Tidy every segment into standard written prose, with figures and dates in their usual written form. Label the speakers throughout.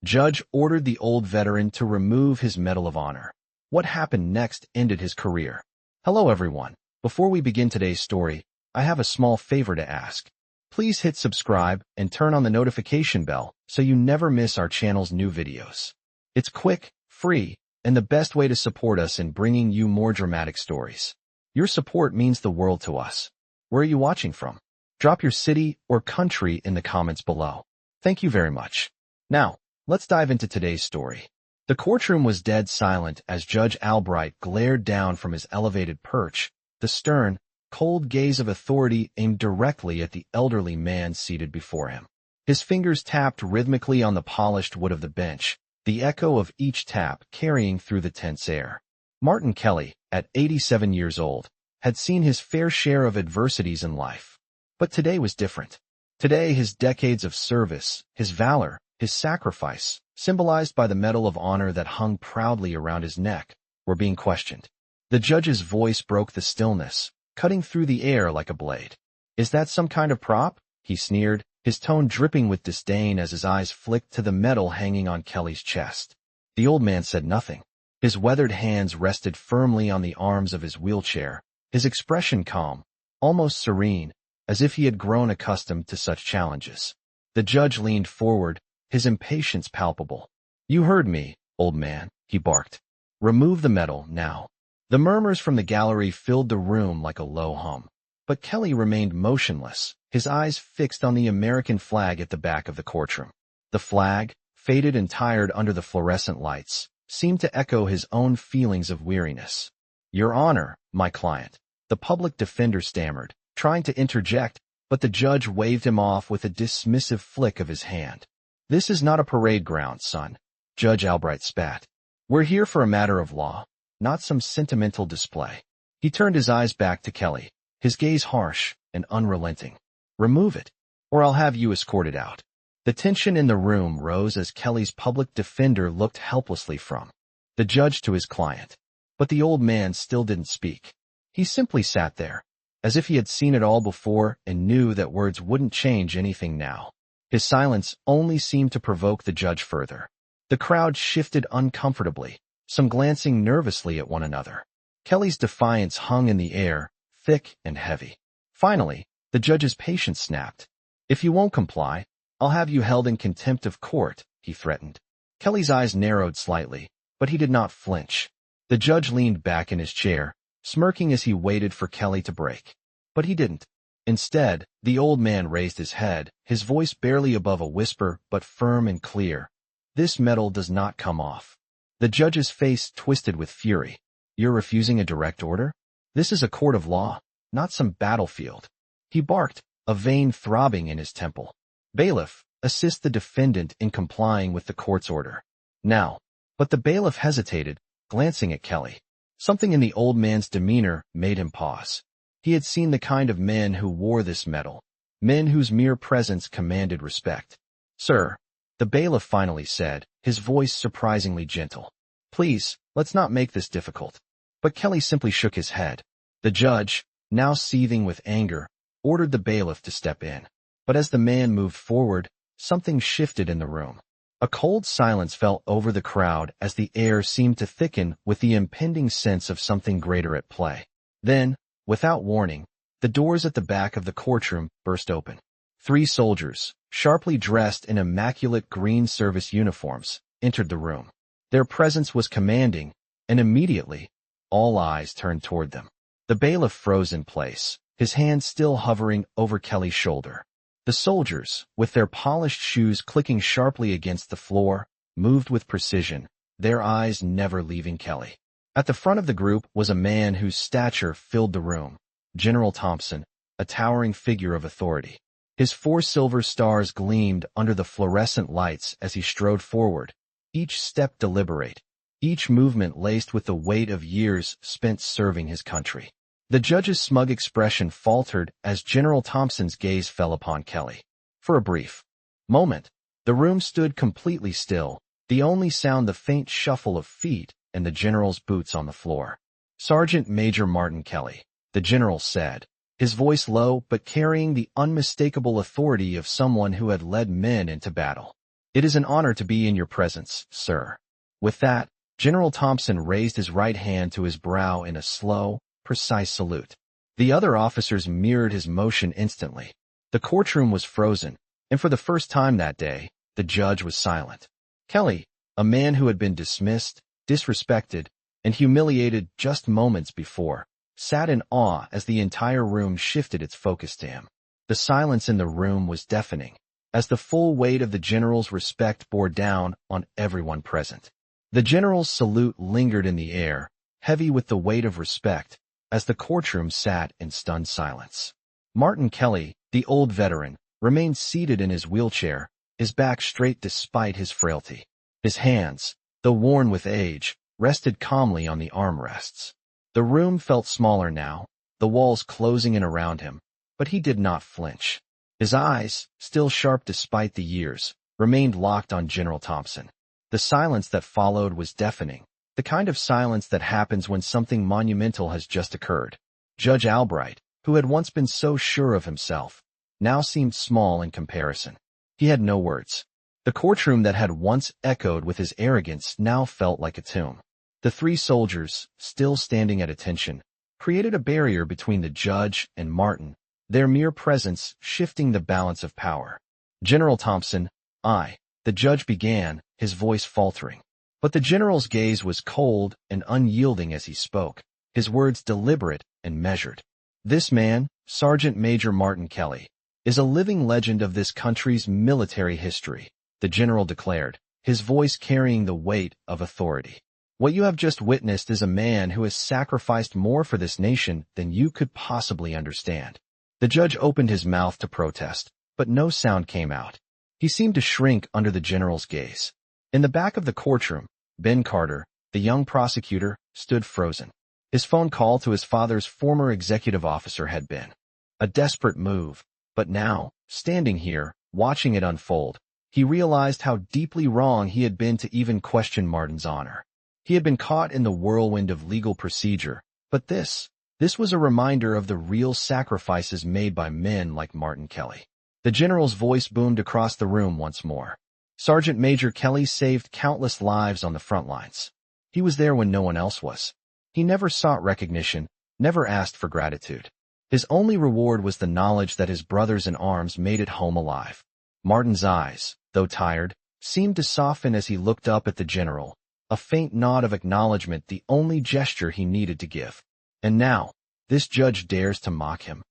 Speaker 1: Judge ordered the old veteran to remove his Medal of Honor. What happened next ended his career. Hello everyone. Before we begin today's story, I have a small favor to ask. Please hit subscribe and turn on the notification bell so you never miss our channel's new videos. It's quick, free, and the best way to support us in bringing you more dramatic stories. Your support means the world to us. Where are you watching from? Drop your city or country in the comments below. Thank you very much. Now, let's dive into today's story. The courtroom was dead silent as Judge Albright glared down from his elevated perch, the stern, cold gaze of authority aimed directly at the elderly man seated before him. His fingers tapped rhythmically on the polished wood of the bench, the echo of each tap carrying through the tense air. Martin Kelly, at 87 years old, had seen his fair share of adversities in life. But today was different. Today his decades of service, his valor, his sacrifice, symbolized by the Medal of Honor that hung proudly around his neck, were being questioned. The judge's voice broke the stillness, cutting through the air like a blade. "Is that some kind of prop?" he sneered, his tone dripping with disdain as his eyes flicked to the medal hanging on Kelly's chest. The old man said nothing. His weathered hands rested firmly on the arms of his wheelchair, his expression calm, almost serene, as if he had grown accustomed to such challenges. The judge leaned forward, his impatience palpable. "You heard me, old man," he barked. "Remove the medal, now." The murmurs from the gallery filled the room like a low hum. But Kelly remained motionless, his eyes fixed on the American flag at the back of the courtroom. The flag, faded and tired under the fluorescent lights, seemed to echo his own feelings of weariness. "Your Honor, my client," the public defender stammered, trying to interject, but the judge waved him off with a dismissive flick of his hand. "This is not a parade ground, son," Judge Albright spat. "We're here for a matter of law, not some sentimental display." He turned his eyes back to Kelly, his gaze harsh and unrelenting. "Remove it, or I'll have you escorted out." The tension in the room rose as Kelly's public defender looked helplessly from the judge to his client. But the old man still didn't speak. He simply sat there, as if he had seen it all before and knew that words wouldn't change anything now. His silence only seemed to provoke the judge further. The crowd shifted uncomfortably, some glancing nervously at one another. Kelly's defiance hung in the air, thick and heavy. Finally, the judge's patience snapped. "If you won't comply, I'll have you held in contempt of court," he threatened. Kelly's eyes narrowed slightly, but he did not flinch. The judge leaned back in his chair, smirking as he waited for Kelly to break. But he didn't. Instead, the old man raised his head, his voice barely above a whisper but firm and clear. "This medal does not come off." The judge's face twisted with fury. "You're refusing a direct order? This is a court of law, not some battlefield." He barked, a vein throbbing in his temple. "Bailiff, assist the defendant in complying with the court's order. Now." But the bailiff hesitated, glancing at Kelly. Something in the old man's demeanor made him pause. He had seen the kind of men who wore this medal, men whose mere presence commanded respect. "Sir," the bailiff finally said, his voice surprisingly gentle. "Please, let's not make this difficult." But Kelly simply shook his head. The judge, now seething with anger, ordered the bailiff to step in. But as the man moved forward, something shifted in the room. A cold silence fell over the crowd as the air seemed to thicken with the impending sense of something greater at play. Then, without warning, the doors at the back of the courtroom burst open. 3 soldiers, sharply dressed in immaculate green service uniforms, entered the room. Their presence was commanding, and immediately, all eyes turned toward them. The bailiff froze in place, his hand still hovering over Kelly's shoulder. The soldiers, with their polished shoes clicking sharply against the floor, moved with precision, their eyes never leaving Kelly. At the front of the group was a man whose stature filled the room, General Thompson, a towering figure of authority. His 4 silver stars gleamed under the fluorescent lights as he strode forward, each step deliberate, each movement laced with the weight of years spent serving his country. The judge's smug expression faltered as General Thompson's gaze fell upon Kelly. For a brief moment, the room stood completely still, the only sound the faint shuffle of feet and the general's boots on the floor. "Sergeant Major Martin Kelly," the general said, his voice low but carrying the unmistakable authority of someone who had led men into battle. It is an honor to be in your presence, sir. With that, General Thompson raised his right hand to his brow in a slow, precise salute. The other officers mirrored his motion instantly. The courtroom was frozen, and for the first time that day, the judge was silent. Kelly, a man who had been dismissed, disrespected, and humiliated just moments before, sat in awe as the entire room shifted its focus to him. The silence in the room was deafening, as the full weight of the general's respect bore down on everyone present. The general's salute lingered in the air, heavy with the weight of respect, as the courtroom sat in stunned silence. Martin Kelly, the old veteran, remained seated in his wheelchair, his back straight despite his frailty. His hands, though worn with age, rested calmly on the armrests. The room felt smaller now, the walls closing in around him, but he did not flinch. His eyes, still sharp despite the years, remained locked on General Thompson. The silence that followed was deafening, the kind of silence that happens when something monumental has just occurred. Judge Albright, who had once been so sure of himself, now seemed small in comparison. He had no words. The courtroom that had once echoed with his arrogance now felt like a tomb. The three soldiers, still standing at attention, created a barrier between the judge and Martin, their mere presence shifting the balance of power. General Thompson, the judge began, his voice faltering. But the general's gaze was cold and unyielding as he spoke, his words deliberate and measured. This man, Sergeant Major Martin Kelly, is a living legend of this country's military history, the general declared, his voice carrying the weight of authority. What you have just witnessed is a man who has sacrificed more for this nation than you could possibly understand. The judge opened his mouth to protest, but no sound came out. He seemed to shrink under the general's gaze. In the back of the courtroom, Ben Carter, the young prosecutor, stood frozen. His phone call to his father's former executive officer had been a desperate move, but now, standing here, watching it unfold, he realized how deeply wrong he had been to even question Martin's honor. He had been caught in the whirlwind of legal procedure, but this was a reminder of the real sacrifices made by men like Martin Kelly. The general's voice boomed across the room once more. Sergeant Major Kelly saved countless lives on the front lines. He was there when no one else was. He never sought recognition, never asked for gratitude. His only reward was the knowledge that his brothers in arms made it home alive. Martin's eyes, though tired, seemed to soften as he looked up at the general, a faint nod of acknowledgement, the only gesture he needed to give. And now, this judge dares to mock him.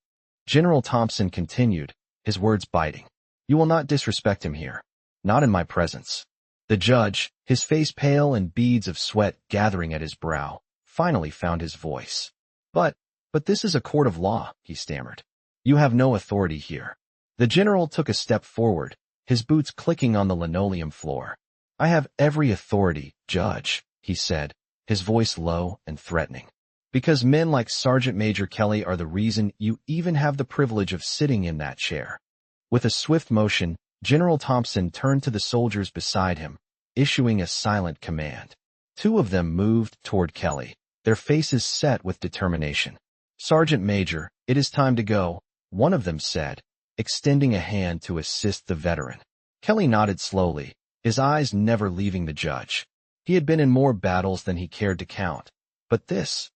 Speaker 1: General Thompson continued, his words biting. You will not disrespect him here. Not in my presence. The judge, his face pale and beads of sweat gathering at his brow, finally found his voice. But this is a court of law, he stammered. You have no authority here. The general took a step forward, his boots clicking on the linoleum floor. I have every authority, Judge, he said, his voice low and threatening. Because men like Sergeant Major Kelly are the reason you even have the privilege of sitting in that chair. With a swift motion, General Thompson turned to the soldiers beside him, issuing a silent command. Two of them moved toward Kelly, their faces set with determination. Sergeant Major, it is time to go, one of them said, extending a hand to assist the veteran. Kelly nodded slowly, his eyes never leaving the judge. He had been in more battles than he cared to count. But this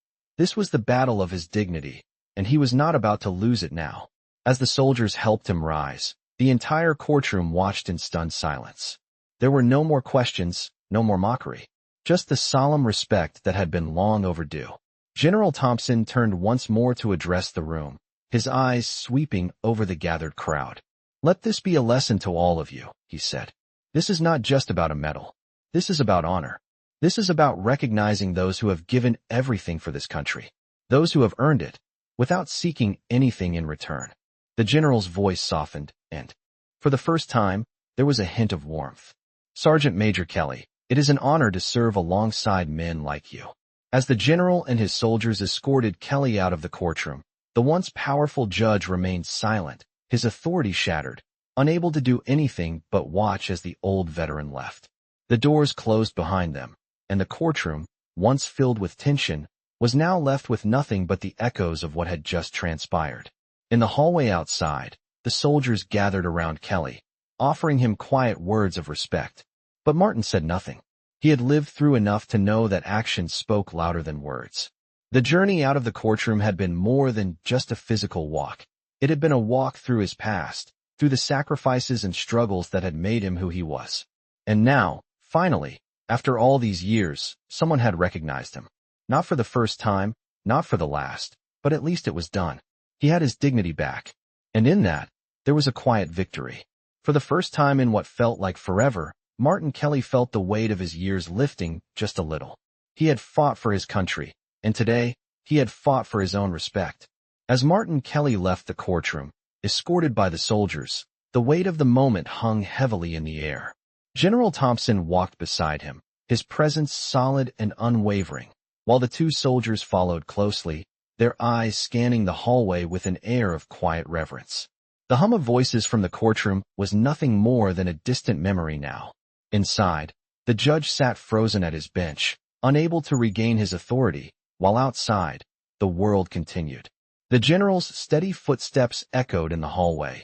Speaker 1: was the battle of his dignity, and he was not about to lose it now. As the soldiers helped him rise, the entire courtroom watched in stunned silence. There were no more questions, no more mockery, just the solemn respect that had been long overdue. General Thompson turned once more to address the room, his eyes sweeping over the gathered crowd. Let this be a lesson to all of you, he said. This is not just about a medal. This is about honor. This is about recognizing those who have given everything for this country, those who have earned it, without seeking anything in return. The general's voice softened, and, for the first time, there was a hint of warmth. Sergeant Major Kelly, it is an honor to serve alongside men like you. As the general and his soldiers escorted Kelly out of the courtroom, the once powerful judge remained silent, his authority shattered, unable to do anything but watch as the old veteran left. The doors closed behind them, and the courtroom, once filled with tension, was now left with nothing but the echoes of what had just transpired. In the hallway outside, the soldiers gathered around Kelly, offering him quiet words of respect. But Martin said nothing. He had lived through enough to know that actions spoke louder than words. The journey out of the courtroom had been more than just a physical walk. It had been a walk through his past, through the sacrifices and struggles that had made him who he was. And now, finally, after all these years, someone had recognized him. Not for the first time, not for the last, but at least it was done. He had his dignity back. And in that, there was a quiet victory. For the first time in what felt like forever, Martin Kelly felt the weight of his years lifting just a little. He had fought for his country, and today, he had fought for his own respect. As Martin Kelly left the courtroom, escorted by the soldiers, the weight of the moment hung heavily in the air. General Thompson walked beside him, his presence solid and unwavering, while the two soldiers followed closely, their eyes scanning the hallway with an air of quiet reverence. The hum of voices from the courtroom was nothing more than a distant memory now. Inside, the judge sat frozen at his bench, unable to regain his authority, while outside, the world continued. The general's steady footsteps echoed in the hallway,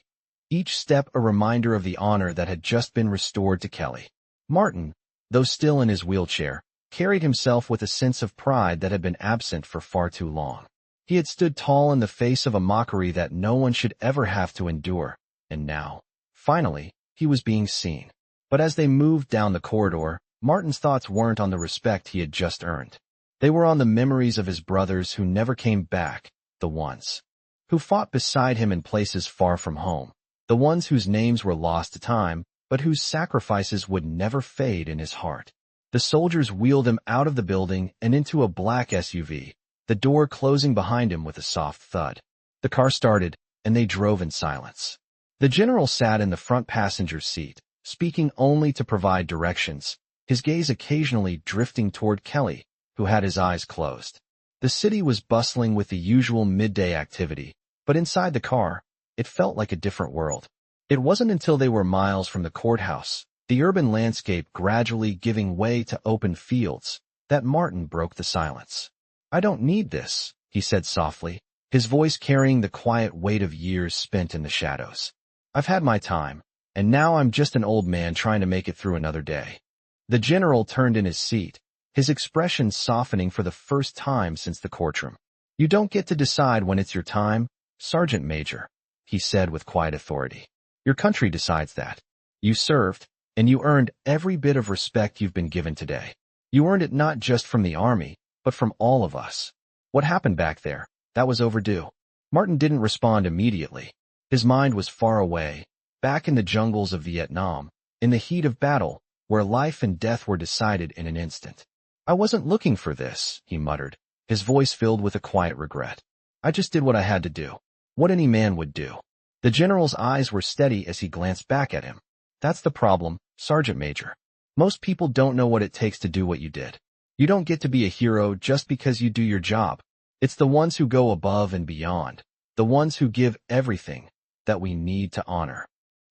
Speaker 1: each step a reminder of the honor that had just been restored to Kelly. Martin, though still in his wheelchair, carried himself with a sense of pride that had been absent for far too long. He had stood tall in the face of a mockery that no one should ever have to endure, and now, finally, he was being seen. But as they moved down the corridor, Martin's thoughts weren't on the respect he had just earned. They were on the memories of his brothers who never came back, the ones who fought beside him in places far from home, the ones whose names were lost to time, but whose sacrifices would never fade in his heart. The soldiers wheeled him out of the building and into a black SUV, the door closing behind him with a soft thud. The car started, and they drove in silence. The general sat in the front passenger seat, speaking only to provide directions, his gaze occasionally drifting toward Kelly, who had his eyes closed. The city was bustling with the usual midday activity, but inside the car, it felt like a different world. It wasn't until they were miles from the courthouse, the urban landscape gradually giving way to open fields, that Martin broke the silence. "I don't need this," he said softly, his voice carrying the quiet weight of years spent in the shadows. "I've had my time, and now I'm just an old man trying to make it through another day." The general turned in his seat, his expression softening for the first time since the courtroom. "You don't get to decide when it's your time, Sergeant Major," he said with quiet authority. "Your country decides that. You served, and you earned every bit of respect you've been given today. You earned it not just from the army, but from all of us. What happened back there, that was overdue." Martin didn't respond immediately. His mind was far away, back in the jungles of Vietnam, in the heat of battle, where life and death were decided in an instant. "I wasn't looking for this," he muttered, his voice filled with a quiet regret. "I just did what I had to do, what any man would do." The general's eyes were steady as he glanced back at him. "That's the problem, Sergeant Major. Most people don't know what it takes to do what you did. You don't get to be a hero just because you do your job. It's the ones who go above and beyond, the ones who give everything, that we need to honor."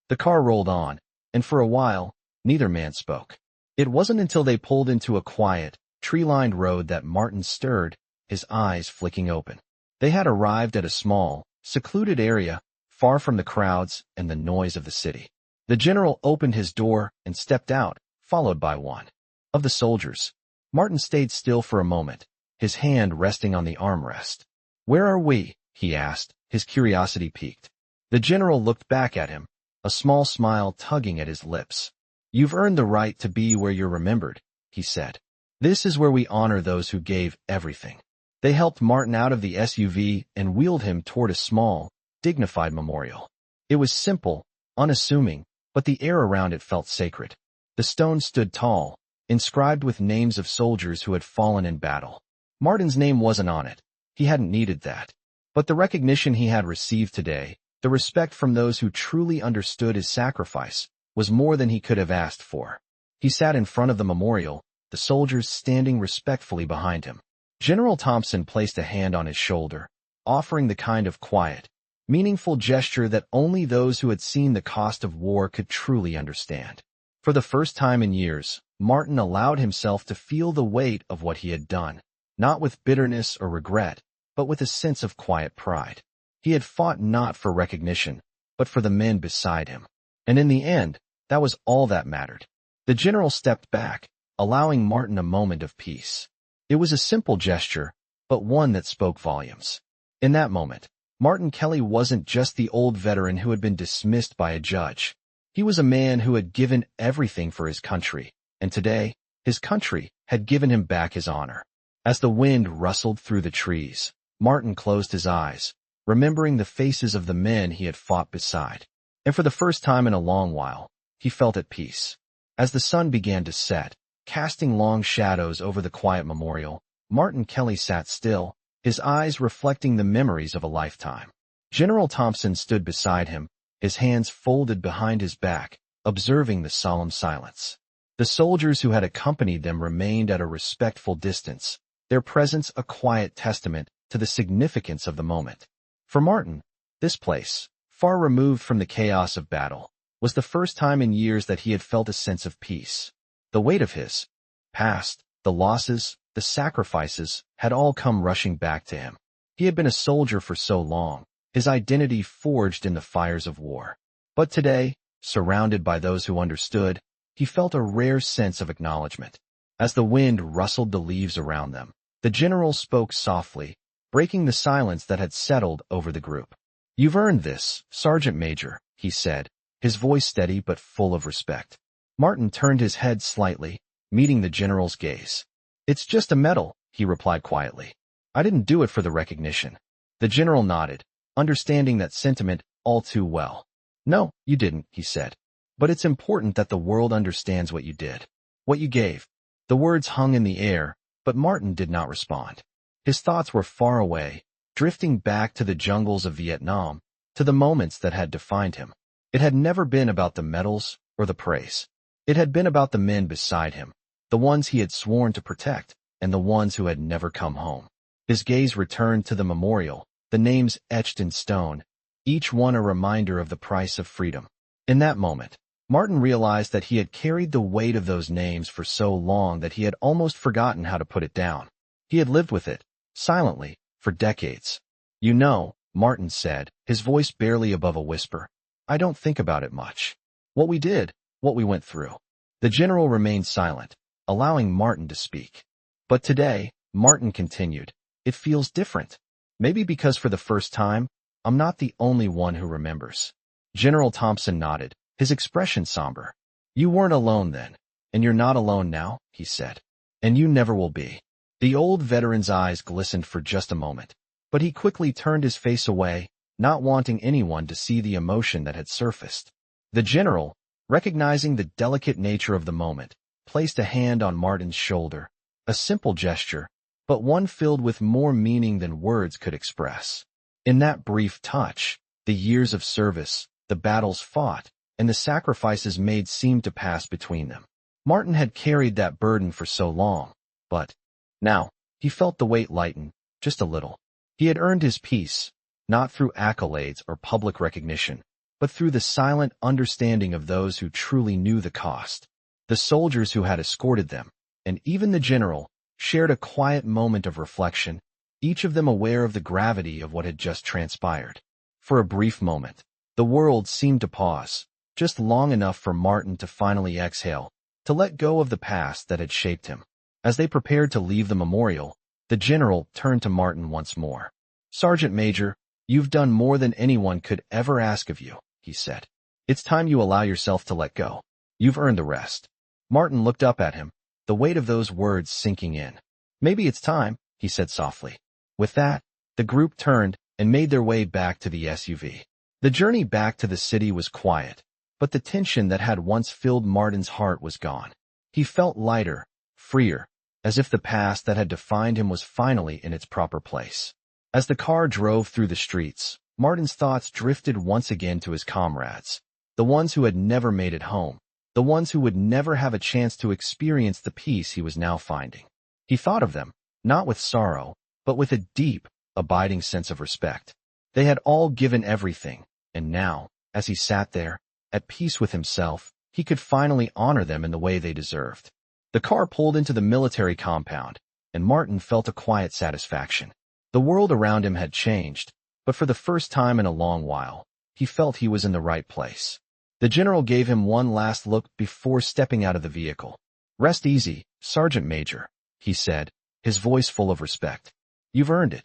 Speaker 1: The car rolled on, and for a while, neither man spoke. It wasn't until they pulled into a quiet, tree-lined road that Martin stirred, his eyes flicking open. They had arrived at a small, secluded area, far from the crowds and the noise of the city. The general opened his door and stepped out, followed by one of the soldiers. Martin stayed still for a moment, his hand resting on the armrest. "Where are we?" he asked, his curiosity piqued. The general looked back at him, a small smile tugging at his lips. "You've earned the right to be where you're remembered," he said. "This is where we honor those who gave everything." They helped Martin out of the SUV and wheeled him toward a small, dignified memorial. It was simple, unassuming, but the air around it felt sacred. The stone stood tall, inscribed with names of soldiers who had fallen in battle. Martin's name wasn't on it. He hadn't needed that. But the recognition he had received today, the respect from those who truly understood his sacrifice, was more than he could have asked for. He sat in front of the memorial, the soldiers standing respectfully behind him. General Thompson placed a hand on his shoulder, offering the kind of quiet, meaningful gesture that only those who had seen the cost of war could truly understand. For the first time in years, Martin allowed himself to feel the weight of what he had done, not with bitterness or regret, but with a sense of quiet pride. He had fought not for recognition, but for the men beside him. And in the end, that was all that mattered. The general stepped back, allowing Martin a moment of peace. It was a simple gesture, but one that spoke volumes. In that moment, Martin Kelly wasn't just the old veteran who had been dismissed by a judge. He was a man who had given everything for his country, and today, his country had given him back his honor. As the wind rustled through the trees, Martin closed his eyes, remembering the faces of the men he had fought beside. And for the first time in a long while, he felt at peace. As the sun began to set, casting long shadows over the quiet memorial, Martin Kelly sat still, his eyes reflecting the memories of a lifetime. General Thompson stood beside him, his hands folded behind his back, observing the solemn silence. The soldiers who had accompanied them remained at a respectful distance, their presence a quiet testament to the significance of the moment. For Martin, this place, far removed from the chaos of battle, was the first time in years that he had felt a sense of peace. The weight of his past, the losses, the sacrifices, had all come rushing back to him. He had been a soldier for so long, his identity forged in the fires of war. But today, surrounded by those who understood, he felt a rare sense of acknowledgement. As the wind rustled the leaves around them, the general spoke softly, breaking the silence that had settled over the group. "You've earned this, Sergeant Major," he said, his voice steady but full of respect. Martin turned his head slightly, meeting the general's gaze. "It's just a medal," he replied quietly. "I didn't do it for the recognition." The general nodded, understanding that sentiment all too well. "No, you didn't," he said. "But it's important that the world understands what you did, what you gave." The words hung in the air, but Martin did not respond. His thoughts were far away, drifting back to the jungles of Vietnam, to the moments that had defined him. It had never been about the medals or the praise. It had been about the men beside him, the ones he had sworn to protect, and the ones who had never come home. His gaze returned to the memorial, the names etched in stone, each one a reminder of the price of freedom. In that moment, Martin realized that he had carried the weight of those names for so long that he had almost forgotten how to put it down. He had lived with it, silently, for decades. "You know," Martin said, his voice barely above a whisper, "I don't think about it much. What we did, what we went through." The general remained silent, allowing Martin to speak. "But today," Martin continued, "it feels different. Maybe because for the first time, I'm not the only one who remembers." General Thompson nodded, his expression somber. "You weren't alone then, and you're not alone now," he said. "And you never will be." The old veteran's eyes glistened for just a moment, but he quickly turned his face away, not wanting anyone to see the emotion that had surfaced. The general, recognizing the delicate nature of the moment, placed a hand on Martin's shoulder, a simple gesture, but one filled with more meaning than words could express. In that brief touch, the years of service, the battles fought, and the sacrifices made seemed to pass between them. Martin had carried that burden for so long, but now, he felt the weight lighten, just a little. He had earned his peace, not through accolades or public recognition, but through the silent understanding of those who truly knew the cost. The soldiers who had escorted them, and even the general, shared a quiet moment of reflection, each of them aware of the gravity of what had just transpired. For a brief moment, the world seemed to pause, just long enough for Martin to finally exhale, to let go of the past that had shaped him. As they prepared to leave the memorial, the general turned to Martin once more. "Sergeant Major, you've done more than anyone could ever ask of you," he said. "It's time you allow yourself to let go. You've earned the rest." Martin looked up at him, the weight of those words sinking in. "Maybe it's time," he said softly. With that, the group turned and made their way back to the SUV. The journey back to the city was quiet, but the tension that had once filled Martin's heart was gone. He felt lighter, freer, as if the past that had defined him was finally in its proper place. As the car drove through the streets, Martin's thoughts drifted once again to his comrades, the ones who had never made it home, the ones who would never have a chance to experience the peace he was now finding. He thought of them, not with sorrow, but with a deep, abiding sense of respect. They had all given everything, and now, as he sat there, at peace with himself, he could finally honor them in the way they deserved. The car pulled into the military compound, and Martin felt a quiet satisfaction. The world around him had changed, but for the first time in a long while, he felt he was in the right place. The general gave him one last look before stepping out of the vehicle. "Rest easy, Sergeant Major," he said, his voice full of respect. "You've earned it."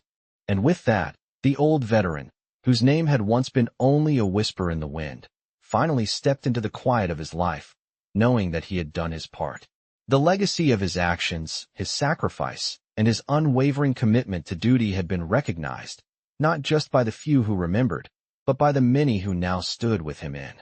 Speaker 1: And with that, the old veteran, whose name had once been only a whisper in the wind, finally stepped into the quiet of his life, knowing that he had done his part. The legacy of his actions, his sacrifice, and his unwavering commitment to duty had been recognized, not just by the few who remembered, but by the many who now stood with him in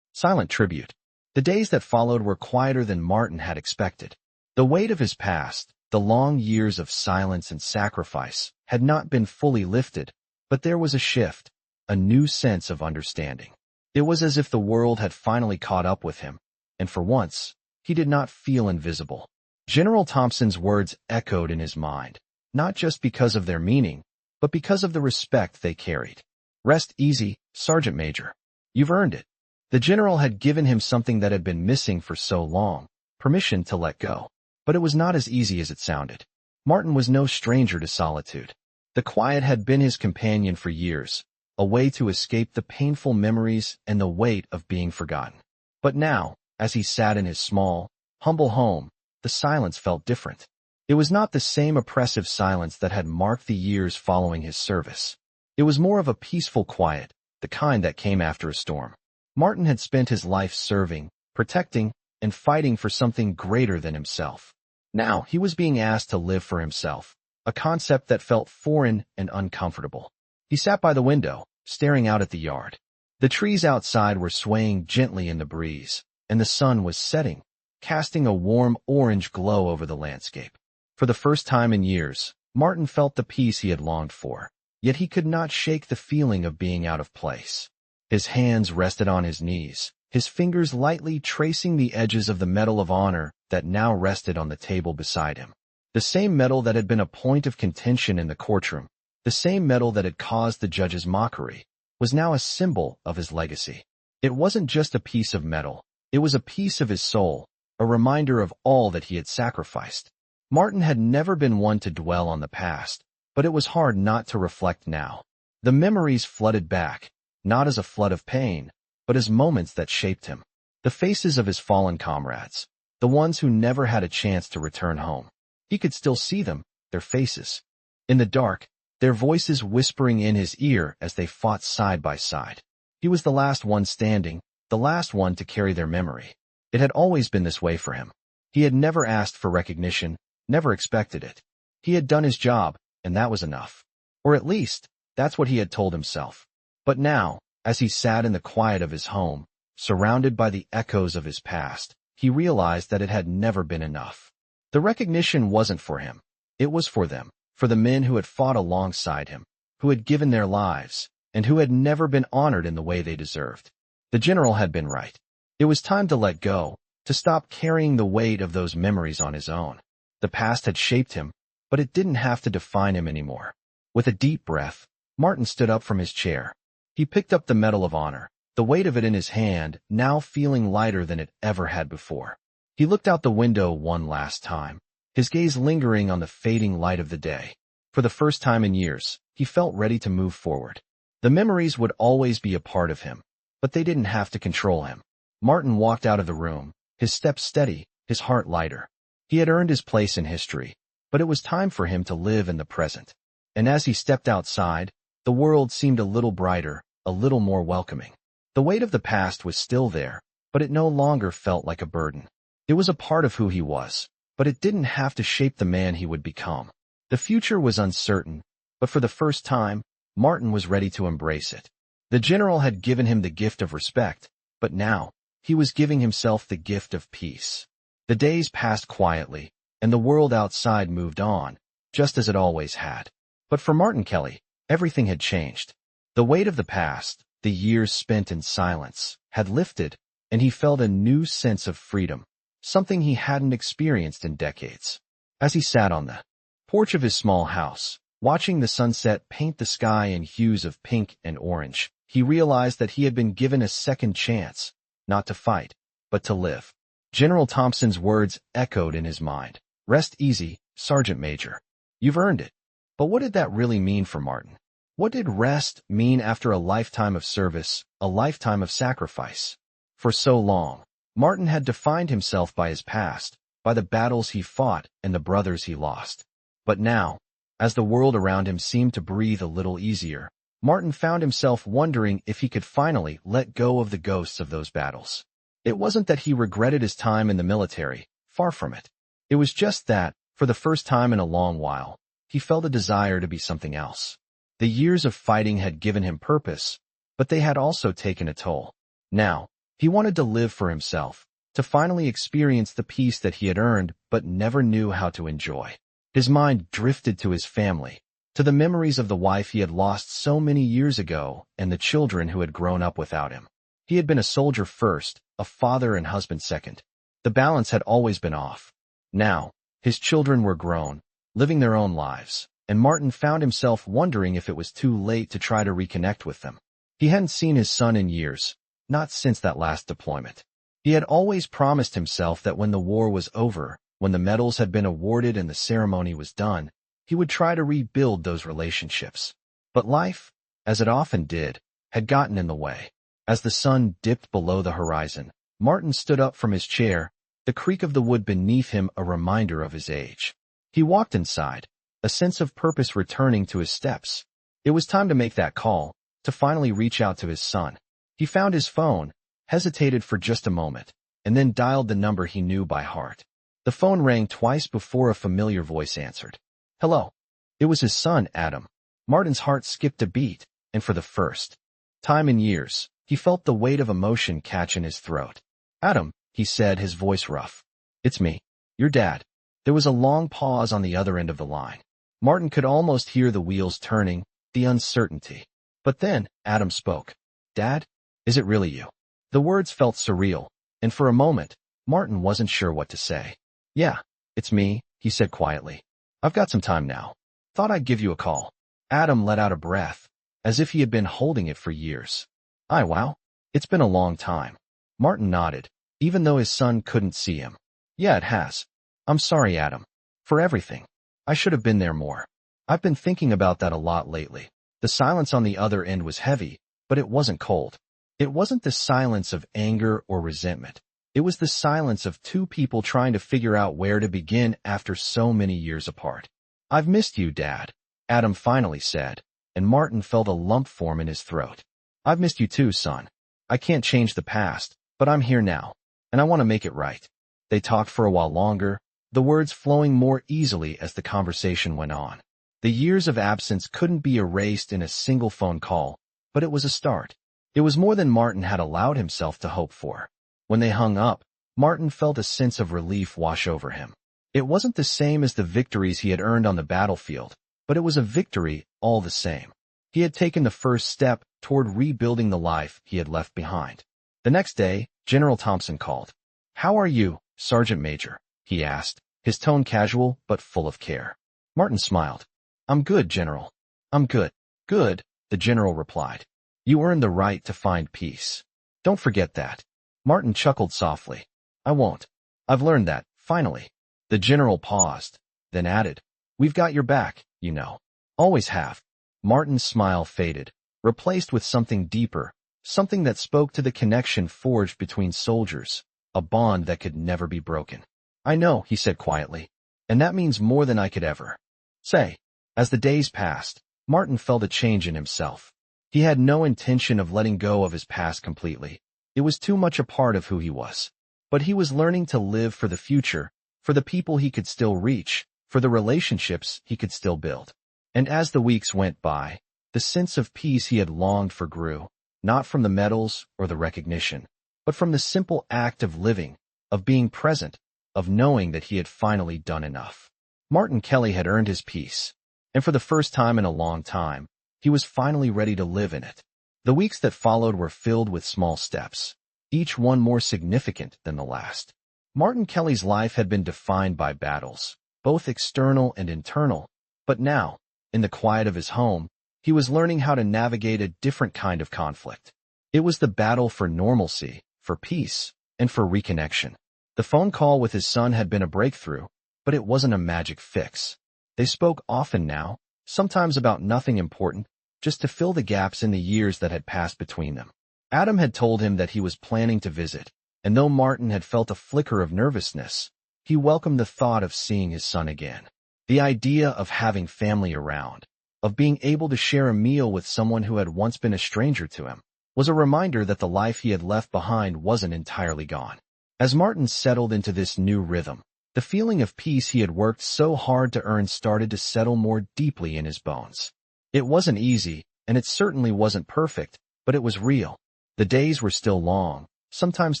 Speaker 1: silent tribute. The days that followed were quieter than Martin had expected. The weight of his past, the long years of silence and sacrifice, had not been fully lifted, but there was a shift, a new sense of understanding. It was as if the world had finally caught up with him, and for once, he did not feel invisible. General Thompson's words echoed in his mind, not just because of their meaning, but because of the respect they carried. "Rest easy, Sergeant Major. You've earned it." The general had given him something that had been missing for so long, permission to let go. But it was not as easy as it sounded. Martin was no stranger to solitude. The quiet had been his companion for years, a way to escape the painful memories and the weight of being forgotten. But now, as he sat in his small, humble home, the silence felt different. It was not the same oppressive silence that had marked the years following his service. It was more of a peaceful quiet, the kind that came after a storm. Martin had spent his life serving, protecting, and fighting for something greater than himself. Now he was being asked to live for himself, a concept that felt foreign and uncomfortable. He sat by the window, staring out at the yard. The trees outside were swaying gently in the breeze, and the sun was setting, casting a warm orange glow over the landscape. For the first time in years, Martin felt the peace he had longed for, yet he could not shake the feeling of being out of place. His hands rested on his knees, his fingers lightly tracing the edges of the Medal of Honor that now rested on the table beside him. The same medal that had been a point of contention in the courtroom, the same medal that had caused the judge's mockery, was now a symbol of his legacy. It wasn't just a piece of metal, it was a piece of his soul, a reminder of all that he had sacrificed. Martin had never been one to dwell on the past, but it was hard not to reflect now. The memories flooded back, not as a flood of pain, but as moments that shaped him. The faces of his fallen comrades, the ones who never had a chance to return home. He could still see them, their faces. In the dark, their voices whispering in his ear as they fought side by side. He was the last one standing, the last one to carry their memory. It had always been this way for him. He had never asked for recognition, never expected it. He had done his job, and that was enough. Or at least, that's what he had told himself. But now, as he sat in the quiet of his home, surrounded by the echoes of his past, he realized that it had never been enough. The recognition wasn't for him. It was for them, for the men who had fought alongside him, who had given their lives, and who had never been honored in the way they deserved. The general had been right. It was time to let go, to stop carrying the weight of those memories on his own. The past had shaped him, but it didn't have to define him anymore. With a deep breath, Martin stood up from his chair. He picked up the Medal of Honor, the weight of it in his hand, now feeling lighter than it ever had before. He looked out the window one last time, his gaze lingering on the fading light of the day. For the first time in years, he felt ready to move forward. The memories would always be a part of him, but they didn't have to control him. Martin walked out of the room, his steps steady, his heart lighter. He had earned his place in history, but it was time for him to live in the present. And as he stepped outside, the world seemed a little brighter, a little more welcoming. The weight of the past was still there, but it no longer felt like a burden. It was a part of who he was, but it didn't have to shape the man he would become. The future was uncertain, but for the first time, Martin was ready to embrace it. The general had given him the gift of respect, but now, he was giving himself the gift of peace. The days passed quietly, and the world outside moved on, just as it always had. But for Martin Kelly, everything had changed. The weight of the past, the years spent in silence, had lifted, and he felt a new sense of freedom, something he hadn't experienced in decades. As he sat on the porch of his small house, watching the sunset paint the sky in hues of pink and orange, he realized that he had been given a second chance, not to fight, but to live. General Thompson's words echoed in his mind. "Rest easy, Sergeant Major. You've earned it." But what did that really mean for Martin? What did rest mean after a lifetime of service, a lifetime of sacrifice? For so long, Martin had defined himself by his past, by the battles he fought and the brothers he lost. But now, as the world around him seemed to breathe a little easier, Martin found himself wondering if he could finally let go of the ghosts of those battles. It wasn't that he regretted his time in the military, far from it. It was just that, for the first time in a long while, he felt a desire to be something else. The years of fighting had given him purpose, but they had also taken a toll. Now, he wanted to live for himself, to finally experience the peace that he had earned but never knew how to enjoy. His mind drifted to his family, to the memories of the wife he had lost so many years ago and the children who had grown up without him. He had been a soldier first, a father and husband second. The balance had always been off. Now, his children were grown, living their own lives, and Martin found himself wondering if it was too late to try to reconnect with them. He hadn't seen his son in years, not since that last deployment. He had always promised himself that when the war was over, when the medals had been awarded and the ceremony was done, he would try to rebuild those relationships. But life, as it often did, had gotten in the way. As the sun dipped below the horizon, Martin stood up from his chair, the creak of the wood beneath him a reminder of his age. He walked inside, a sense of purpose returning to his steps. It was time to make that call, to finally reach out to his son. He found his phone, hesitated for just a moment, and then dialed the number he knew by heart. The phone rang twice before a familiar voice answered. Hello. It was his son, Adam. Martin's heart skipped a beat, and for the first time in years, he felt the weight of emotion catch in his throat. Adam, he said, his voice rough. It's me, your dad. There was a long pause on the other end of the line. Martin could almost hear the wheels turning, the uncertainty. But then, Adam spoke. Dad? Is it really you? The words felt surreal, and for a moment, Martin wasn't sure what to say. Yeah, it's me, he said quietly. I've got some time now. Thought I'd give you a call. Adam let out a breath, as if he had been holding it for years. Wow. It's been a long time. Martin nodded, even though his son couldn't see him. Yeah, it has. I'm sorry, Adam. For everything. I should have been there more. I've been thinking about that a lot lately. The silence on the other end was heavy, but it wasn't cold. It wasn't the silence of anger or resentment. It was the silence of two people trying to figure out where to begin after so many years apart. I've missed you, Dad, Adam finally said, and Martin felt a lump form in his throat. I've missed you too, son. I can't change the past, but I'm here now, and I want to make it right. They talked for a while longer, the words flowing more easily as the conversation went on. The years of absence couldn't be erased in a single phone call, but it was a start. It was more than Martin had allowed himself to hope for. When they hung up, Martin felt a sense of relief wash over him. It wasn't the same as the victories he had earned on the battlefield, but it was a victory all the same. He had taken the first step toward rebuilding the life he had left behind. The next day, General Thompson called. How are you, Sergeant Major? He asked, his tone casual but full of care. Martin smiled. I'm good, General. I'm good. Good, the General replied. You earned the right to find peace. Don't forget that. Martin chuckled softly. I won't. I've learned that, finally. The General paused, then added, We've got your back, you know. Always have. Martin's smile faded, replaced with something deeper, something that spoke to the connection forged between soldiers, a bond that could never be broken. I know, he said quietly, and that means more than I could ever say. As the days passed, Martin felt a change in himself. He had no intention of letting go of his past completely. It was too much a part of who he was. But he was learning to live for the future, for the people he could still reach, for the relationships he could still build. And as the weeks went by, the sense of peace he had longed for grew, not from the medals or the recognition, but from the simple act of living, of being present, of knowing that he had finally done enough. Martin Kelly had earned his peace, and for the first time in a long time, he was finally ready to live in it. The weeks that followed were filled with small steps, each one more significant than the last. Martin Kelly's life had been defined by battles, both external and internal, but now, in the quiet of his home, he was learning how to navigate a different kind of conflict. It was the battle for normalcy, for peace, and for reconnection. The phone call with his son had been a breakthrough, but it wasn't a magic fix. They spoke often now, sometimes about nothing important, just to fill the gaps in the years that had passed between them. Adam had told him that he was planning to visit, and though Martin had felt a flicker of nervousness, he welcomed the thought of seeing his son again. The idea of having family around, of being able to share a meal with someone who had once been a stranger to him, was a reminder that the life he had left behind wasn't entirely gone. As Martin settled into this new rhythm, the feeling of peace he had worked so hard to earn started to settle more deeply in his bones. It wasn't easy, and it certainly wasn't perfect, but it was real. The days were still long, sometimes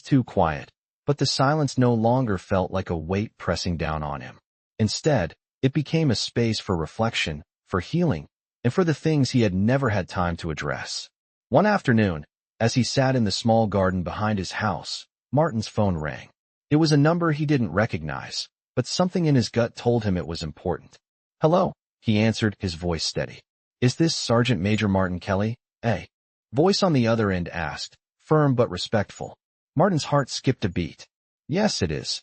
Speaker 1: too quiet, but the silence no longer felt like a weight pressing down on him. Instead, it became a space for reflection, for healing, and for the things he had never had time to address. One afternoon, as he sat in the small garden behind his house, Martin's phone rang. It was a number he didn't recognize, but something in his gut told him it was important. "Hello," he answered, his voice steady. "Is this Sergeant Major Martin Kelly?" "Eh?" Voice on the other end asked, firm but respectful. Martin's heart skipped a beat. "Yes, it is."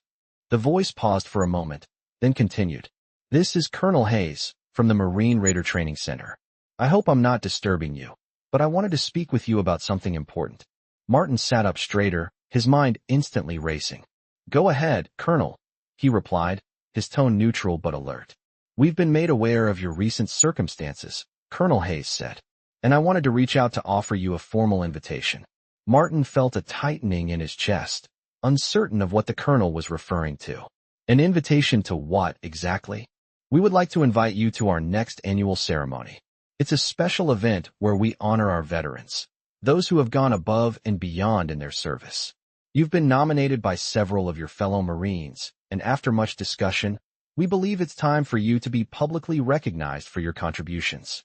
Speaker 1: The voice paused for a moment, then continued. "This is Colonel Hayes, from the Marine Raider Training Center. I hope I'm not disturbing you, but I wanted to speak with you about something important." Martin sat up straighter, his mind instantly racing. "Go ahead, Colonel," he replied, his tone neutral but alert. "We've been made aware of your recent circumstances," Colonel Hayes said, "and I wanted to reach out to offer you a formal invitation." Martin felt a tightening in his chest, uncertain of what the colonel was referring to. An invitation to what, exactly? "We would like to invite you to our next annual ceremony. It's a special event where we honor our veterans, those who have gone above and beyond in their service. You've been nominated by several of your fellow Marines, and after much discussion, we believe it's time for you to be publicly recognized for your contributions."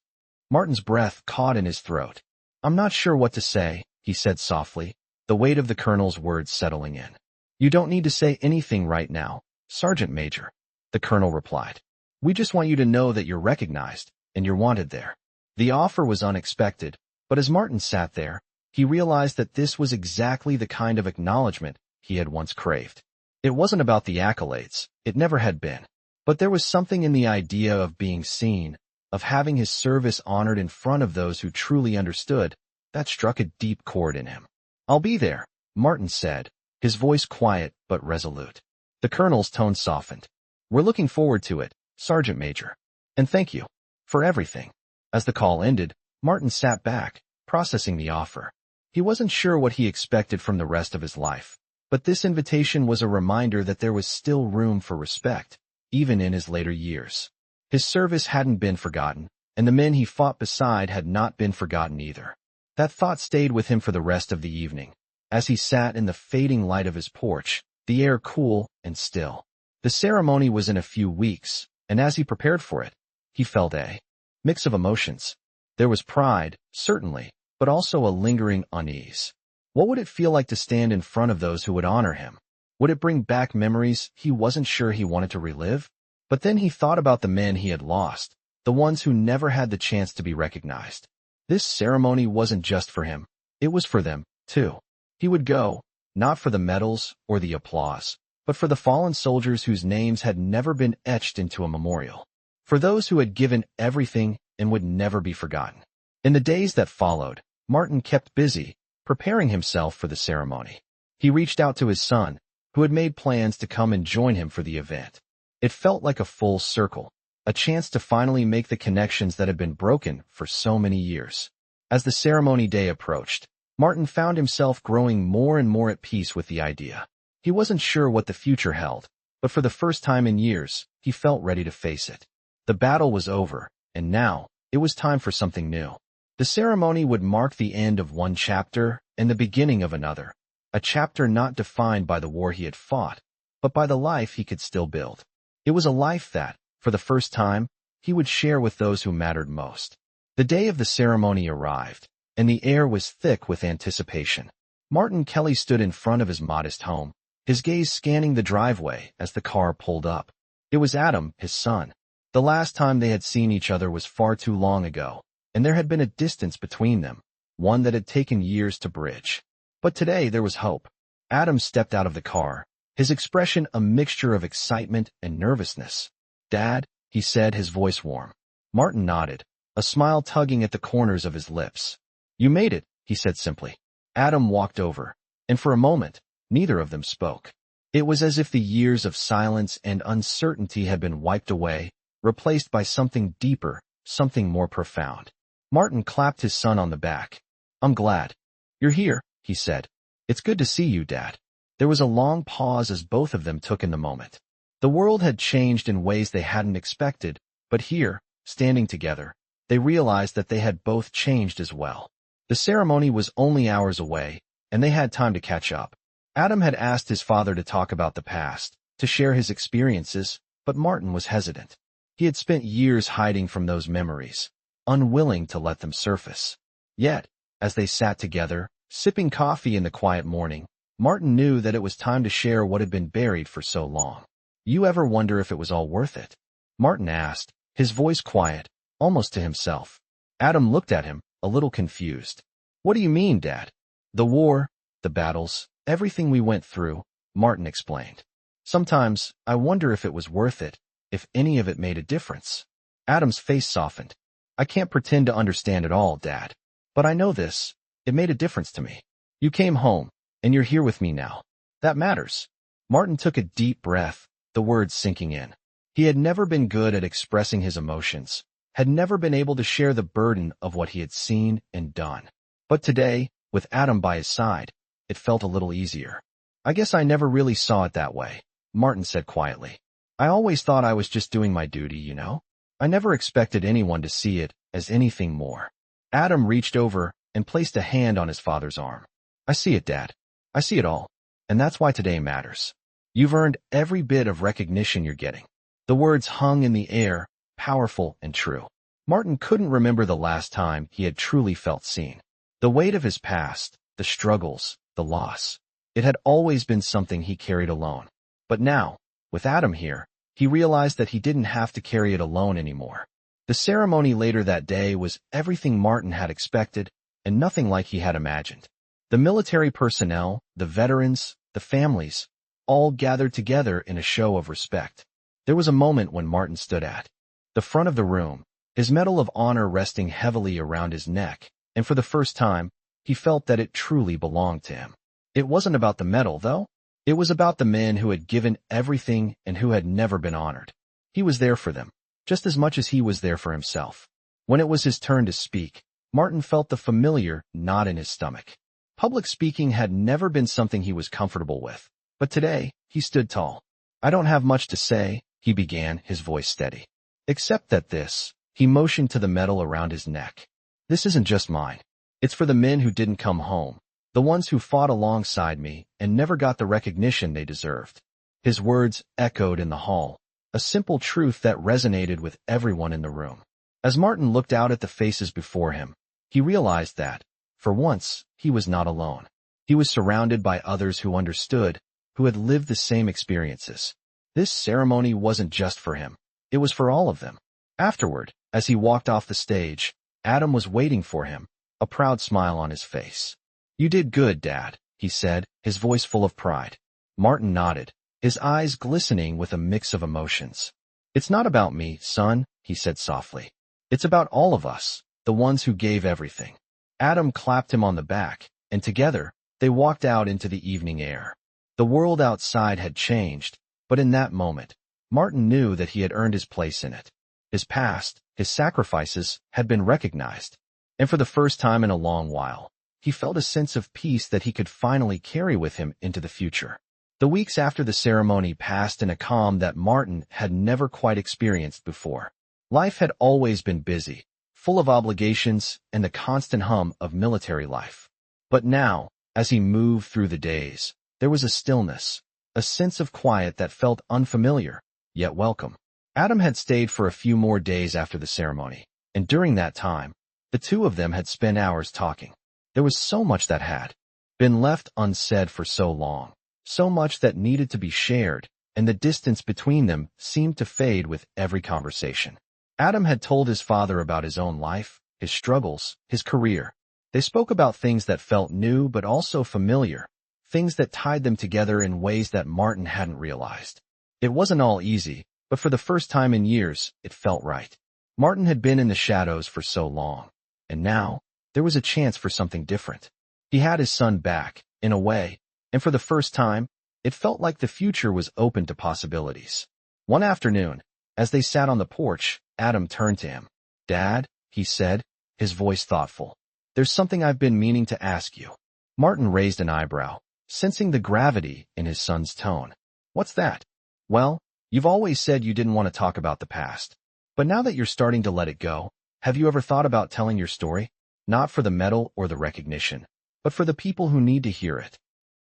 Speaker 1: Martin's breath caught in his throat. "I'm not sure what to say," he said softly, the weight of the colonel's words settling in. "You don't need to say anything right now, Sergeant Major," the colonel replied. "We just want you to know that you're recognized, and you're wanted there." The offer was unexpected, but as Martin sat there, he realized that this was exactly the kind of acknowledgement he had once craved. It wasn't about the accolades, it never had been. But there was something in the idea of being seen, of having his service honored in front of those who truly understood, that struck a deep chord in him. "I'll be there," Martin said, his voice quiet but resolute. The colonel's tone softened. "We're looking forward to it, Sergeant Major. And thank you for everything." As the call ended, Martin sat back, processing the offer. He wasn't sure what he expected from the rest of his life, but this invitation was a reminder that there was still room for respect, even in his later years. His service hadn't been forgotten, and the men he fought beside had not been forgotten either. That thought stayed with him for the rest of the evening, as he sat in the fading light of his porch, the air cool and still. The ceremony was in a few weeks, and as he prepared for it, he felt a mix of emotions. There was pride, certainly, but also a lingering unease. What would it feel like to stand in front of those who would honor him? Would it bring back memories he wasn't sure he wanted to relive? But then he thought about the men he had lost, the ones who never had the chance to be recognized. This ceremony wasn't just for him, it was for them, too. He would go, not for the medals or the applause, but for the fallen soldiers whose names had never been etched into a memorial. For those who had given everything and would never be forgotten. In the days that followed, Martin kept busy, preparing himself for the ceremony. He reached out to his son, who had made plans to come and join him for the event. It felt like a full circle, a chance to finally make the connections that had been broken for so many years. As the ceremony day approached, Martin found himself growing more and more at peace with the idea. He wasn't sure what the future held, but for the first time in years, he felt ready to face it. The battle was over, and now, it was time for something new. The ceremony would mark the end of one chapter and the beginning of another, a chapter not defined by the war he had fought, but by the life he could still build. It was a life that, for the first time, he would share with those who mattered most. The day of the ceremony arrived, and the air was thick with anticipation. Martin Kelly stood in front of his modest home, his gaze scanning the driveway as the car pulled up. It was Adam, his son. The last time they had seen each other was far too long ago, and there had been a distance between them, one that had taken years to bridge. But today there was hope. Adam stepped out of the car, his expression a mixture of excitement and nervousness. "Dad," he said, his voice warm. Martin nodded, a smile tugging at the corners of his lips. "You made it," he said simply. Adam walked over, and for a moment, neither of them spoke. It was as if the years of silence and uncertainty had been wiped away, replaced by something deeper, something more profound. Martin clapped his son on the back. "I'm glad you're here," he said. "It's good to see you, Dad." There was a long pause as both of them took in the moment. The world had changed in ways they hadn't expected, but here, standing together, they realized that they had both changed as well. The ceremony was only hours away, and they had time to catch up. Adam had asked his father to talk about the past, to share his experiences, but Martin was hesitant. He had spent years hiding from those memories, unwilling to let them surface. Yet, as they sat together, sipping coffee in the quiet morning, Martin knew that it was time to share what had been buried for so long. "You ever wonder if it was all worth it?" Martin asked, his voice quiet, almost to himself. Adam looked at him, a little confused. "What do you mean, Dad?" "The war, the battles, everything we went through," Martin explained. "Sometimes, I wonder if it was worth it, if any of it made a difference." Adam's face softened. "I can't pretend to understand it all, Dad. But I know this. It made a difference to me. You came home, and you're here with me now. That matters." Martin took a deep breath, the words sinking in. He had never been good at expressing his emotions, had never been able to share the burden of what he had seen and done. But today, with Adam by his side, it felt a little easier. "I guess I never really saw it that way," Martin said quietly. "I always thought I was just doing my duty, you know? I never expected anyone to see it as anything more." Adam reached over and placed a hand on his father's arm. "I see it, Dad. I see it all. And that's why today matters. You've earned every bit of recognition you're getting." The words hung in the air, powerful and true. Martin couldn't remember the last time he had truly felt seen. The weight of his past, the struggles, the loss. It had always been something he carried alone. But now, with Adam here, he realized that he didn't have to carry it alone anymore. The ceremony later that day was everything Martin had expected and nothing like he had imagined. The military personnel, the veterans, the families, all gathered together in a show of respect. There was a moment when Martin stood at the front of the room, his Medal of Honor resting heavily around his neck, and for the first time, he felt that it truly belonged to him. It wasn't about the medal, though. It was about the men who had given everything and who had never been honored. He was there for them, just as much as he was there for himself. When it was his turn to speak, Martin felt the familiar knot in his stomach. Public speaking had never been something he was comfortable with, but today, he stood tall. "I don't have much to say," he began, his voice steady. "Except that this," he motioned to the medal around his neck. "This isn't just mine. It's for the men who didn't come home, the ones who fought alongside me and never got the recognition they deserved." His words echoed in the hall, a simple truth that resonated with everyone in the room. As Martin looked out at the faces before him, he realized that, for once, he was not alone. He was surrounded by others who understood, who had lived the same experiences. This ceremony wasn't just for him. It was for all of them. Afterward, as he walked off the stage, Adam was waiting for him, a proud smile on his face. "You did good, Dad," he said, his voice full of pride. Martin nodded, his eyes glistening with a mix of emotions. "It's not about me, son," he said softly. "It's about all of us, the ones who gave everything." Adam clapped him on the back, and together, they walked out into the evening air. The world outside had changed, but in that moment, Martin knew that he had earned his place in it. His past, his sacrifices, had been recognized, and for the first time in a long while, he felt a sense of peace that he could finally carry with him into the future. The weeks after the ceremony passed in a calm that Martin had never quite experienced before. Life had always been busy, full of obligations and the constant hum of military life. But now, as he moved through the days, there was a stillness, a sense of quiet that felt unfamiliar, yet welcome. Adam had stayed for a few more days after the ceremony, and during that time, the two of them had spent hours talking. There was so much that had been left unsaid for so long, so much that needed to be shared, and the distance between them seemed to fade with every conversation. Adam had told his father about his own life, his struggles, his career. They spoke about things that felt new but also familiar, things that tied them together in ways that Martin hadn't realized. It wasn't all easy, but for the first time in years, it felt right. Martin had been in the shadows for so long, and now, there was a chance for something different. He had his son back, in a way, and for the first time, it felt like the future was open to possibilities. One afternoon, as they sat on the porch, Adam turned to him. "Dad," he said, his voice thoughtful, "there's something I've been meaning to ask you." Martin raised an eyebrow, sensing the gravity in his son's tone. "What's that?" "Well, you've always said you didn't want to talk about the past. But now that you're starting to let it go, have you ever thought about telling your story? Not for the medal or the recognition, but for the people who need to hear it."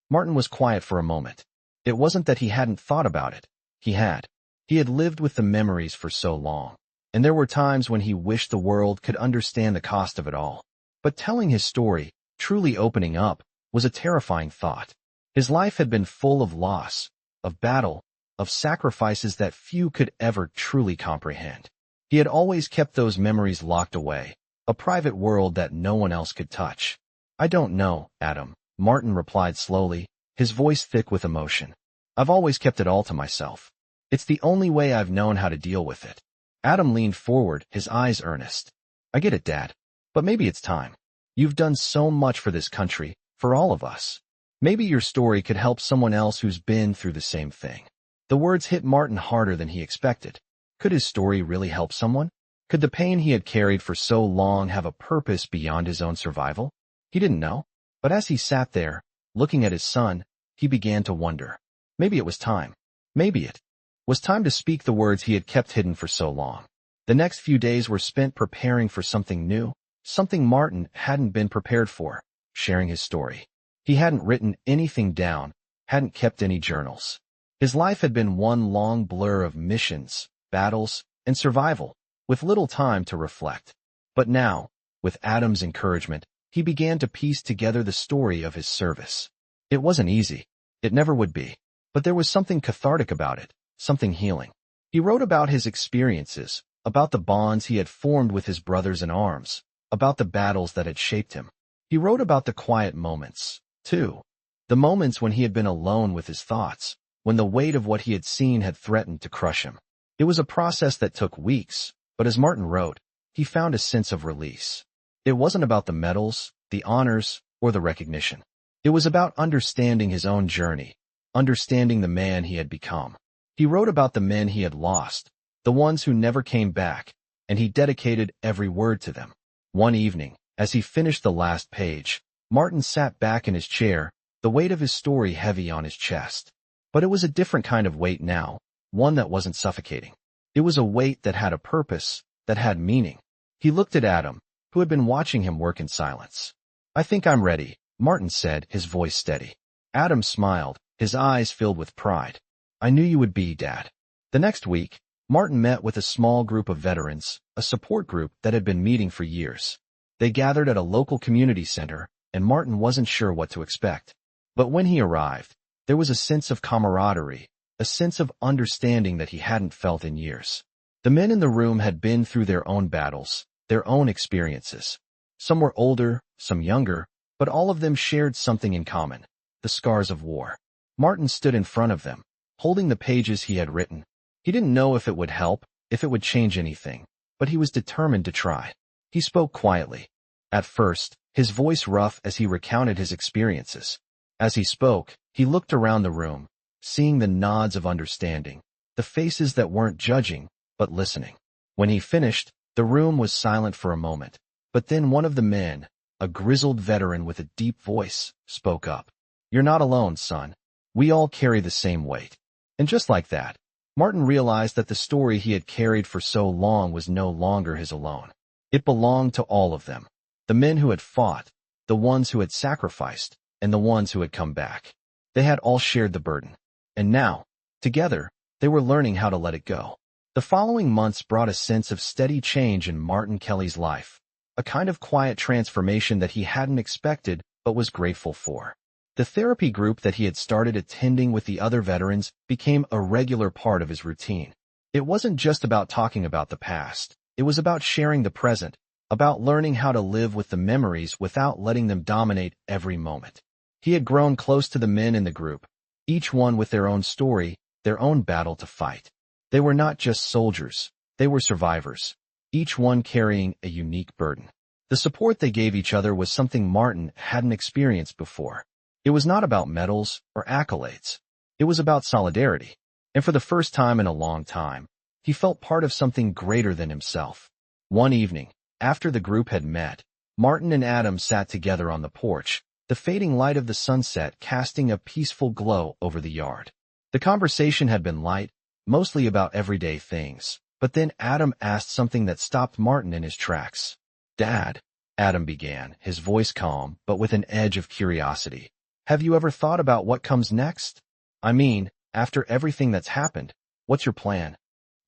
Speaker 1: Martin was quiet for a moment. It wasn't that he hadn't thought about it. He had. He had lived with the memories for so long, and there were times when he wished the world could understand the cost of it all. But telling his story, truly opening up, was a terrifying thought. His life had been full of loss, of battle, of sacrifices that few could ever truly comprehend. He had always kept those memories locked away, a private world that no one else could touch. "I don't know, Adam," Martin replied slowly, his voice thick with emotion. "I've always kept it all to myself. It's the only way I've known how to deal with it." Adam leaned forward, his eyes earnest. "I get it, Dad. But maybe it's time. You've done so much for this country, for all of us. Maybe your story could help someone else who's been through the same thing." The words hit Martin harder than he expected. Could his story really help someone? Could the pain he had carried for so long have a purpose beyond his own survival? He didn't know. But as he sat there, looking at his son, he began to wonder. Maybe it was time. Maybe it was time to speak the words he had kept hidden for so long. The next few days were spent preparing for something new, something Martin hadn't been prepared for, sharing his story. He hadn't written anything down, hadn't kept any journals. His life had been one long blur of missions, battles, and survival, with little time to reflect. But now, with Adam's encouragement, he began to piece together the story of his service. It wasn't easy. It never would be. But there was something cathartic about it, something healing. He wrote about his experiences, about the bonds he had formed with his brothers in arms, about the battles that had shaped him. He wrote about the quiet moments, too. The moments when he had been alone with his thoughts, when the weight of what he had seen had threatened to crush him. It was a process that took weeks, but as Martin wrote, he found a sense of release. It wasn't about the medals, the honors, or the recognition. It was about understanding his own journey, understanding the man he had become. He wrote about the men he had lost, the ones who never came back, and he dedicated every word to them. One evening, as he finished the last page, Martin sat back in his chair, the weight of his story heavy on his chest. But it was a different kind of weight now, one that wasn't suffocating. It was a weight that had a purpose, that had meaning. He looked at Adam, who had been watching him work in silence. "I think I'm ready," Martin said, his voice steady. Adam smiled, his eyes filled with pride. "I knew you would be, Dad." The next week, Martin met with a small group of veterans, a support group that had been meeting for years. They gathered at a local community center, and Martin wasn't sure what to expect. But when he arrived, there was a sense of camaraderie, a sense of understanding that he hadn't felt in years. The men in the room had been through their own battles, their own experiences. Some were older, some younger, but all of them shared something in common: the scars of war. Martin stood in front of them, holding the pages he had written. He didn't know if it would help, if it would change anything, but he was determined to try. He spoke quietly. At first, his voice rough as he recounted his experiences. As he spoke, he looked around the room, seeing the nods of understanding, the faces that weren't judging, but listening. When he finished, the room was silent for a moment, but then one of the men, a grizzled veteran with a deep voice, spoke up. "You're not alone, son. We all carry the same weight." And just like that, Martin realized that the story he had carried for so long was no longer his alone. It belonged to all of them. The men who had fought, the ones who had sacrificed, and the ones who had come back. They had all shared the burden. And now, together, they were learning how to let it go. The following months brought a sense of steady change in Martin Kelly's life, a kind of quiet transformation that he hadn't expected but was grateful for. The therapy group that he had started attending with the other veterans became a regular part of his routine. It wasn't just about talking about the past. It was about sharing the present, about learning how to live with the memories without letting them dominate every moment. He had grown close to the men in the group, each one with their own story, their own battle to fight. They were not just soldiers, they were survivors, each one carrying a unique burden. The support they gave each other was something Martin hadn't experienced before. It was not about medals or accolades. It was about solidarity. And for the first time in a long time, he felt part of something greater than himself. One evening, after the group had met, Martin and Adam sat together on the porch, the fading light of the sunset casting a peaceful glow over the yard. The conversation had been light, mostly about everyday things, but then Adam asked something that stopped Martin in his tracks. "Dad," Adam began, his voice calm but with an edge of curiosity, "have you ever thought about what comes next? I mean, after everything that's happened, what's your plan?"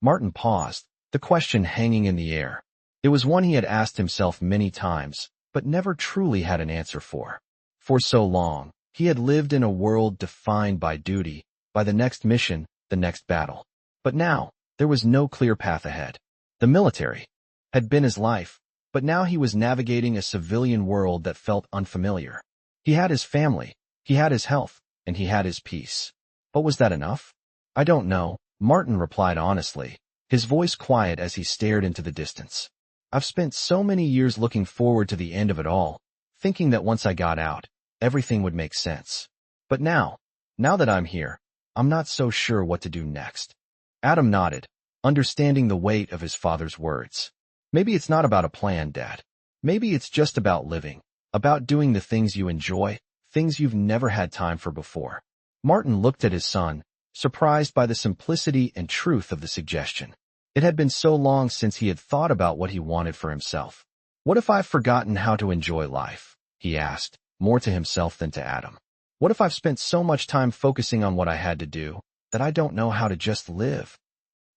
Speaker 1: Martin paused, the question hanging in the air. It was one he had asked himself many times, but never truly had an answer for. For so long, he had lived in a world defined by duty, by the next mission, the next battle. But now, there was no clear path ahead. The military had been his life, but now he was navigating a civilian world that felt unfamiliar. He had his family, he had his health, and he had his peace. But was that enough? "I don't know," Martin replied honestly, his voice quiet as he stared into the distance. "I've spent so many years looking forward to the end of it all, thinking that once I got out, everything would make sense. But now that I'm here, I'm not so sure what to do next." Adam nodded, understanding the weight of his father's words. "Maybe it's not about a plan, Dad. Maybe it's just about living, about doing the things you enjoy, things you've never had time for before." Martin looked at his son, surprised by the simplicity and truth of the suggestion. It had been so long since he had thought about what he wanted for himself. "What if I've forgotten how to enjoy life?" he asked, more to himself than to Adam. "What if I've spent so much time focusing on what I had to do, that I don't know how to just live?"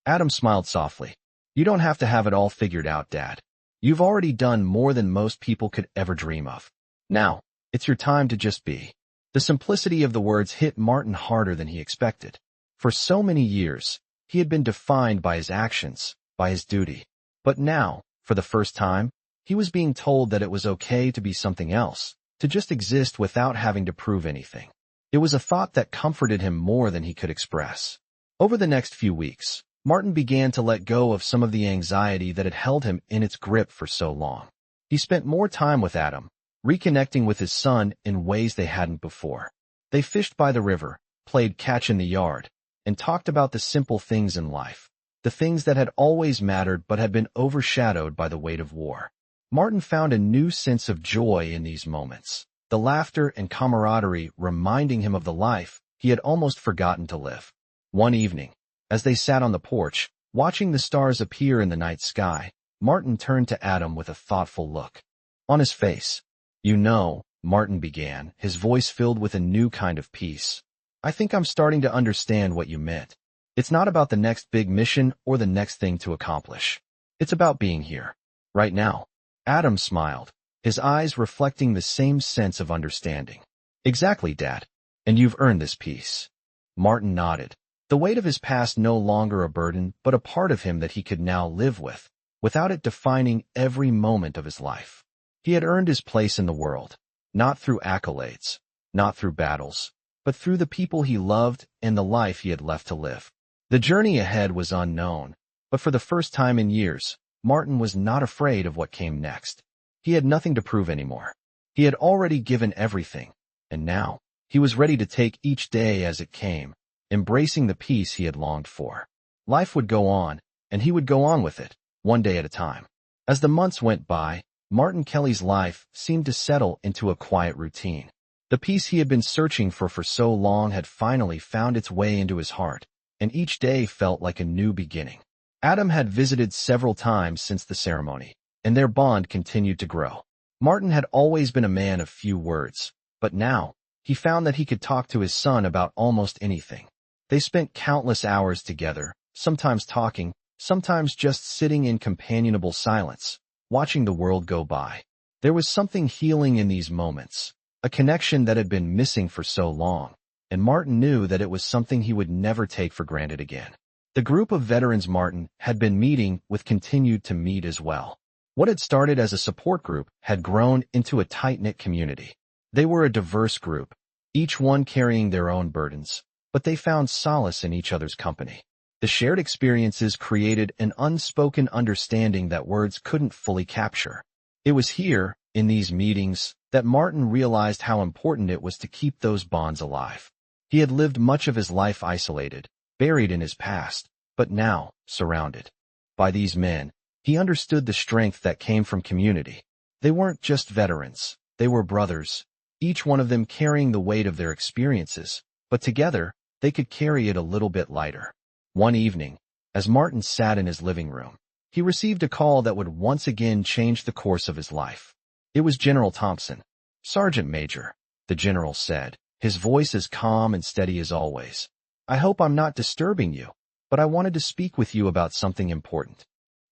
Speaker 1: Adam smiled softly. "You don't have to have it all figured out, Dad. You've already done more than most people could ever dream of. Now, it's your time to just be." The simplicity of the words hit Martin harder than he expected. For so many years, he had been defined by his actions, by his duty. But now, for the first time, he was being told that it was okay to be something else, to just exist without having to prove anything. It was a thought that comforted him more than he could express. Over the next few weeks, Martin began to let go of some of the anxiety that had held him in its grip for so long. He spent more time with Adam, reconnecting with his son in ways they hadn't before. They fished by the river, played catch in the yard, and talked about the simple things in life, the things that had always mattered but had been overshadowed by the weight of war. Martin found a new sense of joy in these moments, the laughter and camaraderie reminding him of the life he had almost forgotten to live. One evening, as they sat on the porch, watching the stars appear in the night sky, Martin turned to Adam with a thoughtful look on his face. "You know," Martin began, his voice filled with a new kind of peace, "I think I'm starting to understand what you meant. It's not about the next big mission or the next thing to accomplish. It's about being here, right now." Adam smiled, his eyes reflecting the same sense of understanding. "Exactly, Dad. And you've earned this peace." Martin nodded, the weight of his past no longer a burden but a part of him that he could now live with, without it defining every moment of his life. He had earned his place in the world, not through accolades, not through battles, but through the people he loved and the life he had left to live. The journey ahead was unknown, but for the first time in years, Martin was not afraid of what came next. He had nothing to prove anymore. He had already given everything, and now, he was ready to take each day as it came, embracing the peace he had longed for. Life would go on, and he would go on with it, one day at a time. As the months went by, Martin Kelly's life seemed to settle into a quiet routine. The peace he had been searching for so long had finally found its way into his heart, and each day felt like a new beginning. Adam had visited several times since the ceremony, and their bond continued to grow. Martin had always been a man of few words, but now, he found that he could talk to his son about almost anything. They spent countless hours together, sometimes talking, sometimes just sitting in companionable silence, watching the world go by. There was something healing in these moments, a connection that had been missing for so long, and Martin knew that it was something he would never take for granted again. The group of veterans Martin had been meeting with continued to meet as well. What had started as a support group had grown into a tight-knit community. They were a diverse group, each one carrying their own burdens, but they found solace in each other's company. The shared experiences created an unspoken understanding that words couldn't fully capture. It was here, in these meetings, that Martin realized how important it was to keep those bonds alive. He had lived much of his life isolated, buried in his past, but now, surrounded by these men, he understood the strength that came from community. They weren't just veterans, they were brothers, each one of them carrying the weight of their experiences, but together, they could carry it a little bit lighter. One evening, as Martin sat in his living room, he received a call that would once again change the course of his life. It was General Thompson. "Sergeant Major," the general said, his voice as calm and steady as always. "I hope I'm not disturbing you, but I wanted to speak with you about something important."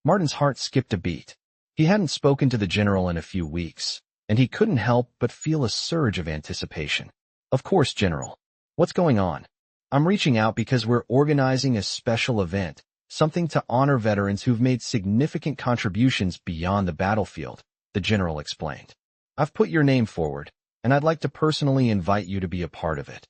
Speaker 1: Martin's heart skipped a beat. He hadn't spoken to the general in a few weeks, and he couldn't help but feel a surge of anticipation. "Of course, General. What's going on?" "I'm reaching out because we're organizing a special event, something to honor veterans who've made significant contributions beyond the battlefield," the general explained. "I've put your name forward, and I'd like to personally invite you to be a part of it."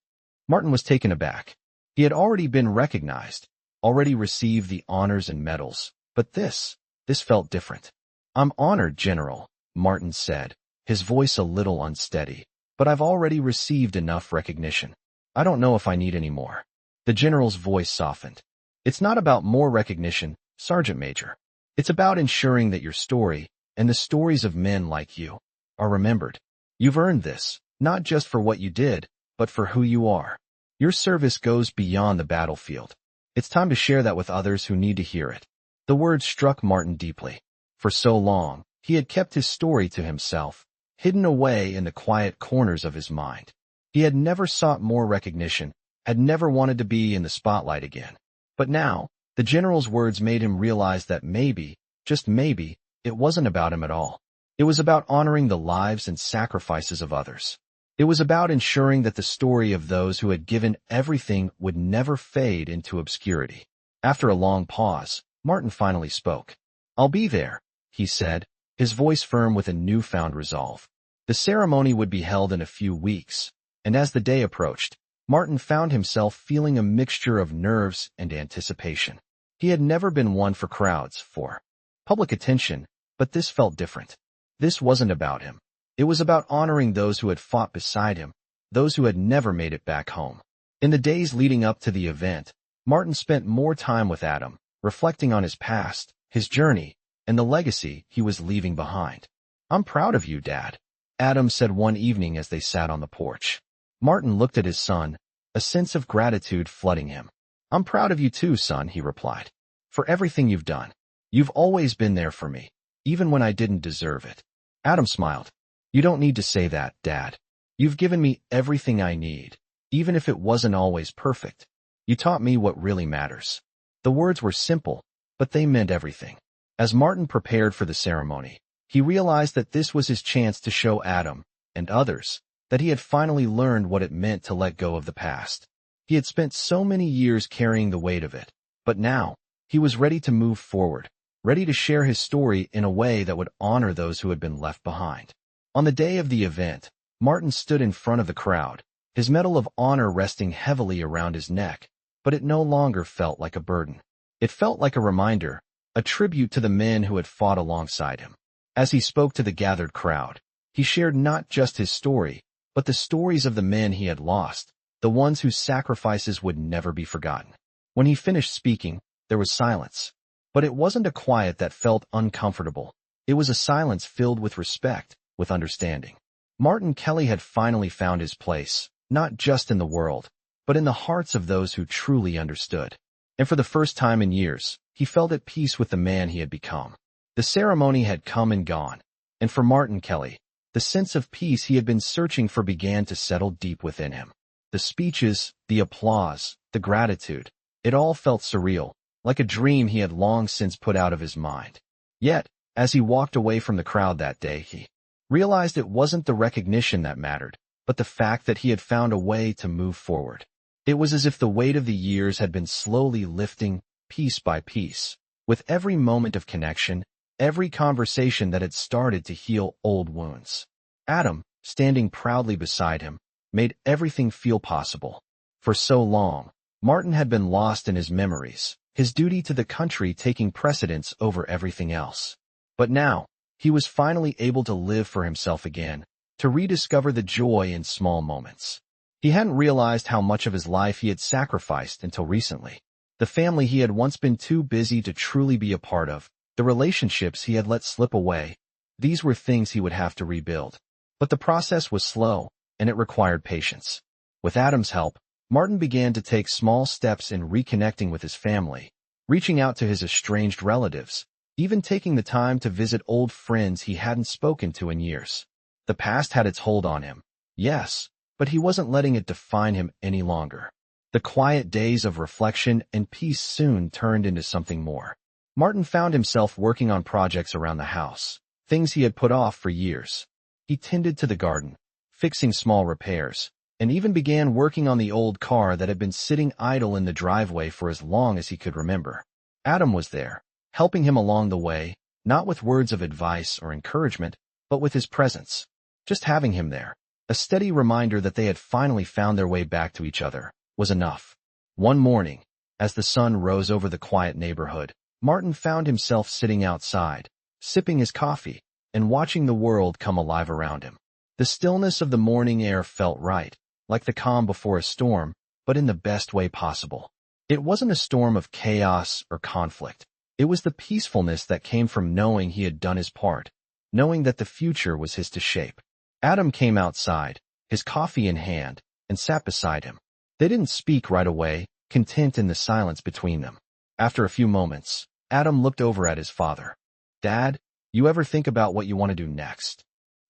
Speaker 1: Martin was taken aback. He had already been recognized, already received the honors and medals, but this felt different. "I'm honored, General," Martin said, his voice a little unsteady, "but I've already received enough recognition. I don't know if I need any more." The general's voice softened. "It's not about more recognition, Sergeant Major. It's about ensuring that your story, and the stories of men like you, are remembered. You've earned this, not just for what you did, but for who you are. Your service goes beyond the battlefield. It's time to share that with others who need to hear it." The words struck Martin deeply. For so long, he had kept his story to himself, hidden away in the quiet corners of his mind. He had never sought more recognition, had never wanted to be in the spotlight again. But now, the general's words made him realize that maybe, just maybe, it wasn't about him at all. It was about honoring the lives and sacrifices of others. It was about ensuring that the story of those who had given everything would never fade into obscurity. After a long pause, Martin finally spoke. "I'll be there," he said, his voice firm with a newfound resolve. The ceremony would be held in a few weeks, and as the day approached, Martin found himself feeling a mixture of nerves and anticipation. He had never been one for crowds, for public attention, but this felt different. This wasn't about him. It was about honoring those who had fought beside him, those who had never made it back home. In the days leading up to the event, Martin spent more time with Adam, reflecting on his past, his journey, and the legacy he was leaving behind. "I'm proud of you, Dad," Adam said one evening as they sat on the porch. Martin looked at his son, a sense of gratitude flooding him. "I'm proud of you too, son," he replied. "For everything you've done. You've always been there for me, even when I didn't deserve it." Adam smiled. "You don't need to say that, Dad. You've given me everything I need, even if it wasn't always perfect. You taught me what really matters." The words were simple, but they meant everything. As Martin prepared for the ceremony, he realized that this was his chance to show Adam, and others, that he had finally learned what it meant to let go of the past. He had spent so many years carrying the weight of it, but now, he was ready to move forward, ready to share his story in a way that would honor those who had been left behind. On the day of the event, Martin stood in front of the crowd, his medal of honor resting heavily around his neck, but it no longer felt like a burden. It felt like a reminder, a tribute to the men who had fought alongside him. As he spoke to the gathered crowd, he shared not just his story, but the stories of the men he had lost, the ones whose sacrifices would never be forgotten. When he finished speaking, there was silence. But it wasn't a quiet that felt uncomfortable. It was a silence filled with respect, with understanding. Martin Kelly had finally found his place, not just in the world, but in the hearts of those who truly understood. And for the first time in years, he felt at peace with the man he had become. The ceremony had come and gone, and for Martin Kelly, the sense of peace he had been searching for began to settle deep within him. The speeches, the applause, the gratitude, it all felt surreal, like a dream he had long since put out of his mind. Yet, as he walked away from the crowd that day, he realized it wasn't the recognition that mattered, but the fact that he had found a way to move forward. It was as if the weight of the years had been slowly lifting, piece by piece, with every moment of connection, every conversation that had started to heal old wounds. Adam, standing proudly beside him, made everything feel possible. For so long, Martin had been lost in his memories, his duty to the country taking precedence over everything else. But now, He was finally able to live for himself again, to rediscover the joy in small moments. He hadn't realized how much of his life he had sacrificed until recently. The family he had once been too busy to truly be a part of, the relationships he had let slip away, these were things he would have to rebuild. But the process was slow, and it required patience. With Adam's help, Martin began to take small steps in reconnecting with his family, reaching out to his estranged relatives, even taking the time to visit old friends he hadn't spoken to in years. The past had its hold on him, yes, but he wasn't letting it define him any longer. The quiet days of reflection and peace soon turned into something more. Martin found himself working on projects around the house, things he had put off for years. He tended to the garden, fixing small repairs, and even began working on the old car that had been sitting idle in the driveway for as long as he could remember. Adam was there, helping him along the way, not with words of advice or encouragement, but with his presence. Just having him there, a steady reminder that they had finally found their way back to each other, was enough. One morning, as the sun rose over the quiet neighborhood, Martin found himself sitting outside, sipping his coffee, and watching the world come alive around him. The stillness of the morning air felt right, like the calm before a storm, but in the best way possible. It wasn't a storm of chaos or conflict. It was the peacefulness that came from knowing he had done his part, knowing that the future was his to shape. Adam came outside, his coffee in hand, and sat beside him. They didn't speak right away, content in the silence between them. After a few moments, Adam looked over at his father. "Dad, you ever think about what you want to do next?"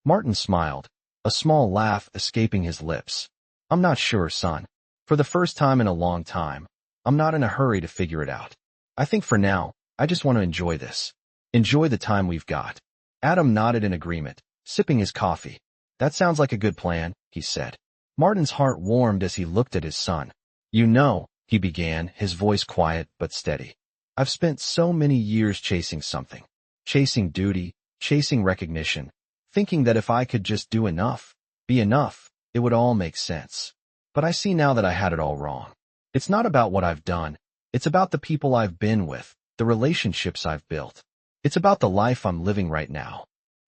Speaker 1: Martin smiled, a small laugh escaping his lips. "I'm not sure, son. For the first time in a long time, I'm not in a hurry to figure it out. I think for now, I just want to enjoy this. Enjoy the time we've got." Adam nodded in agreement, sipping his coffee. "That sounds like a good plan," he said. Martin's heart warmed as he looked at his son. "You know," he began, his voice quiet but steady, "I've spent so many years chasing something. Chasing duty, chasing recognition, thinking that if I could just do enough, be enough, it would all make sense. But I see now that I had it all wrong. It's not about what I've done. It's about the people I've been with, the relationships I've built. It's about the life I'm living right now."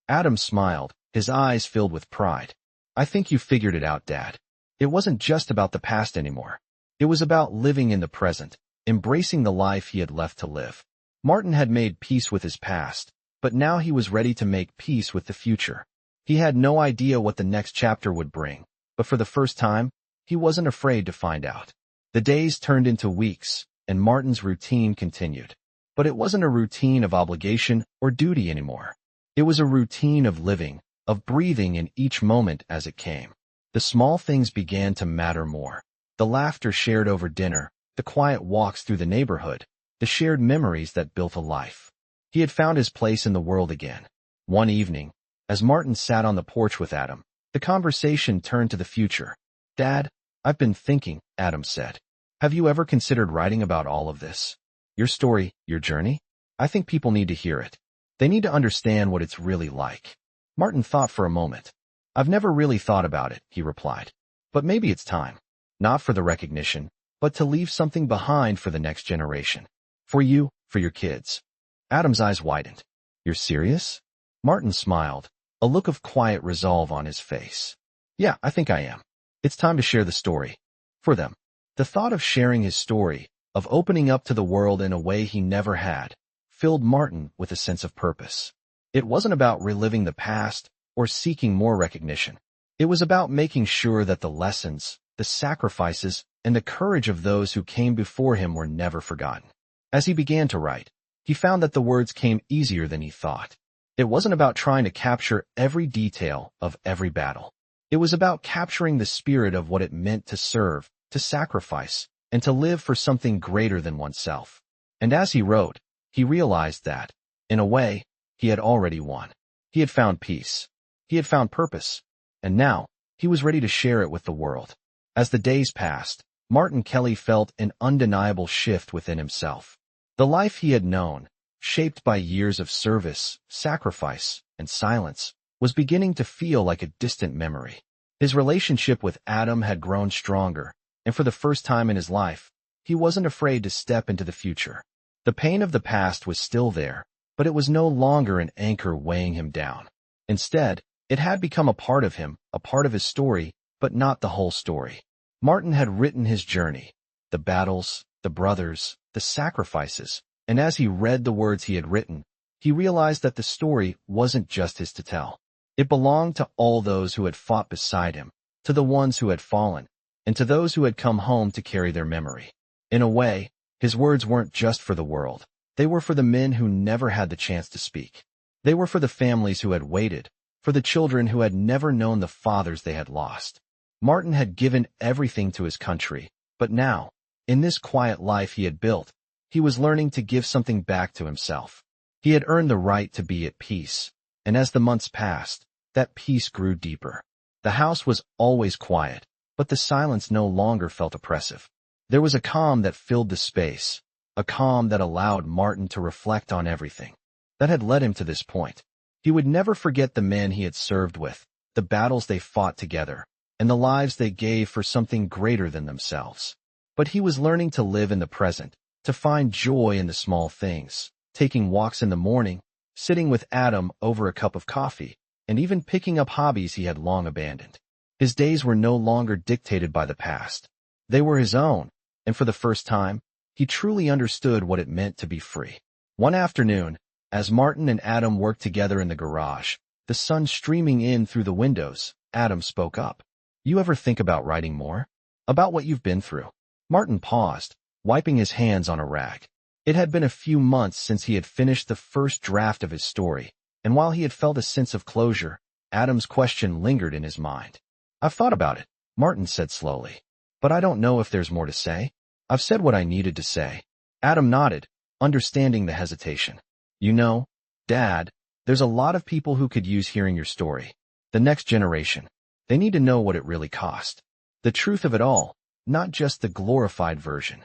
Speaker 1: Adam smiled, his eyes filled with pride. "I think you figured it out, Dad. It wasn't just about the past anymore. It was about living in the present, embracing the life he had left to live." Martin had made peace with his past, but now he was ready to make peace with the future. He had no idea what the next chapter would bring, but for the first time, he wasn't afraid to find out. The days turned into weeks, and Martin's routine continued. But it wasn't a routine of obligation or duty anymore. It was a routine of living, of breathing in each moment as it came. The small things began to matter more. The laughter shared over dinner, the quiet walks through the neighborhood, the shared memories that built a life. He had found his place in the world again. One evening, as Martin sat on the porch with Adam, the conversation turned to the future. "Dad, I've been thinking," Adam said. "Have you ever considered writing about all of this? Your story, your journey? I think people need to hear it. They need to understand what it's really like." Martin thought for a moment. "I've never really thought about it," he replied. "But maybe it's time. Not for the recognition, but to leave something behind for the next generation. For you, for your kids." Adam's eyes widened. "You're serious?" Martin smiled, a look of quiet resolve on his face. "Yeah, I think I am. It's time to share the story. For them." The thought of sharing his story, of opening up to the world in a way he never had, filled Martin with a sense of purpose. It wasn't about reliving the past or seeking more recognition. It was about making sure that the lessons, the sacrifices, and the courage of those who came before him were never forgotten. As he began to write, he found that the words came easier than he thought. It wasn't about trying to capture every detail of every battle. It was about capturing the spirit of what it meant to serve, to sacrifice, and to live for something greater than oneself. And as he wrote, he realized that, in a way, he had already won. He had found peace. He had found purpose. And now, he was ready to share it with the world. As the days passed, Martin Kelly felt an undeniable shift within himself. The life he had known, shaped by years of service, sacrifice, and silence, was beginning to feel like a distant memory. His relationship with Adam had grown stronger, and for the first time in his life, he wasn't afraid to step into the future. The pain of the past was still there, but it was no longer an anchor weighing him down. Instead, it had become a part of him, a part of his story, but not the whole story. Martin had written his journey, the battles, the brothers, the sacrifices, and as he read the words he had written, he realized that the story wasn't just his to tell. It belonged to all those who had fought beside him, to the ones who had fallen, and to those who had come home to carry their memory. In a way, his words weren't just for the world. They were for the men who never had the chance to speak. They were for the families who had waited, for the children who had never known the fathers they had lost. Martin had given everything to his country, but now, in this quiet life he had built, he was learning to give something back to himself. He had earned the right to be at peace, and as the months passed, that peace grew deeper. The house was always quiet, but the silence no longer felt oppressive. There was a calm that filled the space, a calm that allowed Martin to reflect on everything that had led him to this point. He would never forget the men he had served with, the battles they fought together, and the lives they gave for something greater than themselves. But he was learning to live in the present, to find joy in the small things, taking walks in the morning, sitting with Adam over a cup of coffee, and even picking up hobbies he had long abandoned. His days were no longer dictated by the past. They were his own, and for the first time, he truly understood what it meant to be free. One afternoon, as Martin and Adam worked together in the garage, the sun streaming in through the windows, Adam spoke up. "You ever think about writing more? About what you've been through?" Martin paused, wiping his hands on a rag. It had been a few months since he had finished the first draft of his story, and while he had felt a sense of closure, Adam's question lingered in his mind. "I've thought about it," Martin said slowly. "But I don't know if there's more to say. I've said what I needed to say." Adam nodded, understanding the hesitation. "You know, Dad, there's a lot of people who could use hearing your story. The next generation. They need to know what it really cost. The truth of it all, not just the glorified version."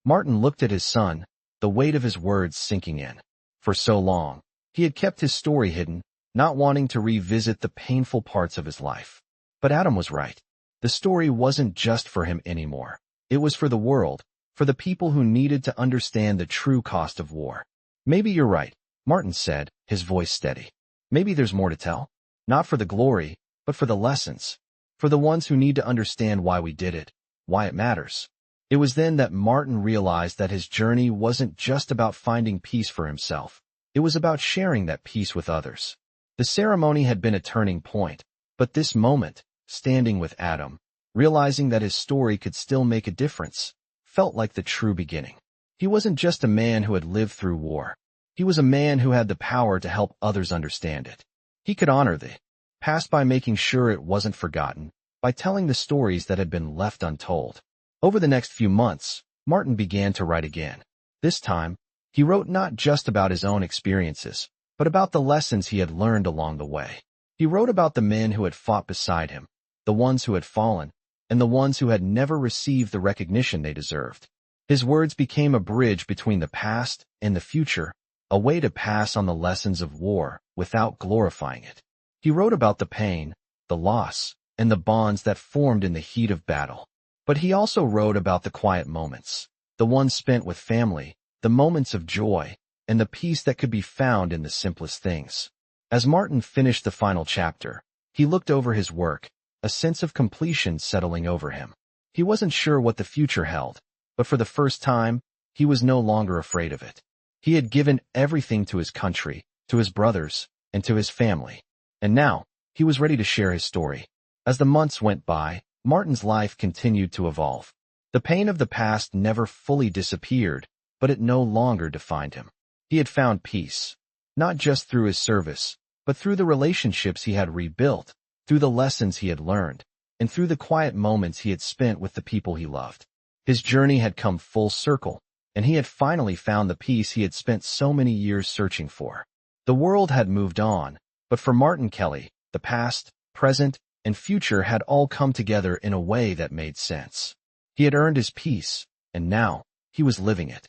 Speaker 1: Martin looked at his son, the weight of his words sinking in. For so long, he had kept his story hidden, not wanting to revisit the painful parts of his life. But Adam was right. The story wasn't just for him anymore. It was for the world, for the people who needed to understand the true cost of war. "Maybe you're right," Martin said, his voice steady. "Maybe there's more to tell. Not for the glory, but for the lessons. For the ones who need to understand why we did it, why it matters." It was then that Martin realized that his journey wasn't just about finding peace for himself. It was about sharing that peace with others. The ceremony had been a turning point, but this moment, standing with Adam, realizing that his story could still make a difference, felt like the true beginning. He wasn't just a man who had lived through war. He was a man who had the power to help others understand it. He could honor the past by making sure it wasn't forgotten, by telling the stories that had been left untold. Over the next few months, Martin began to write again. This time, he wrote not just about his own experiences, but about the lessons he had learned along the way. He wrote about the men who had fought beside him, the ones who had fallen, and the ones who had never received the recognition they deserved. His words became a bridge between the past and the future, a way to pass on the lessons of war without glorifying it. He wrote about the pain, the loss, and the bonds that formed in the heat of battle. But he also wrote about the quiet moments, the ones spent with family, the moments of joy, and the peace that could be found in the simplest things. As Martin finished the final chapter, he looked over his work, a sense of completion settling over him. He wasn't sure what the future held, but for the first time, he was no longer afraid of it. He had given everything to his country, to his brothers, and to his family. And now, he was ready to share his story. As the months went by, Martin's life continued to evolve. The pain of the past never fully disappeared, but it no longer defined him. He had found peace, not just through his service, but through the relationships he had rebuilt, through the lessons he had learned, and through the quiet moments he had spent with the people he loved. His journey had come full circle, and he had finally found the peace he had spent so many years searching for. The world had moved on, but for Martin Kelly, the past, present, and future had all come together in a way that made sense. He had earned his peace, and now, he was living it.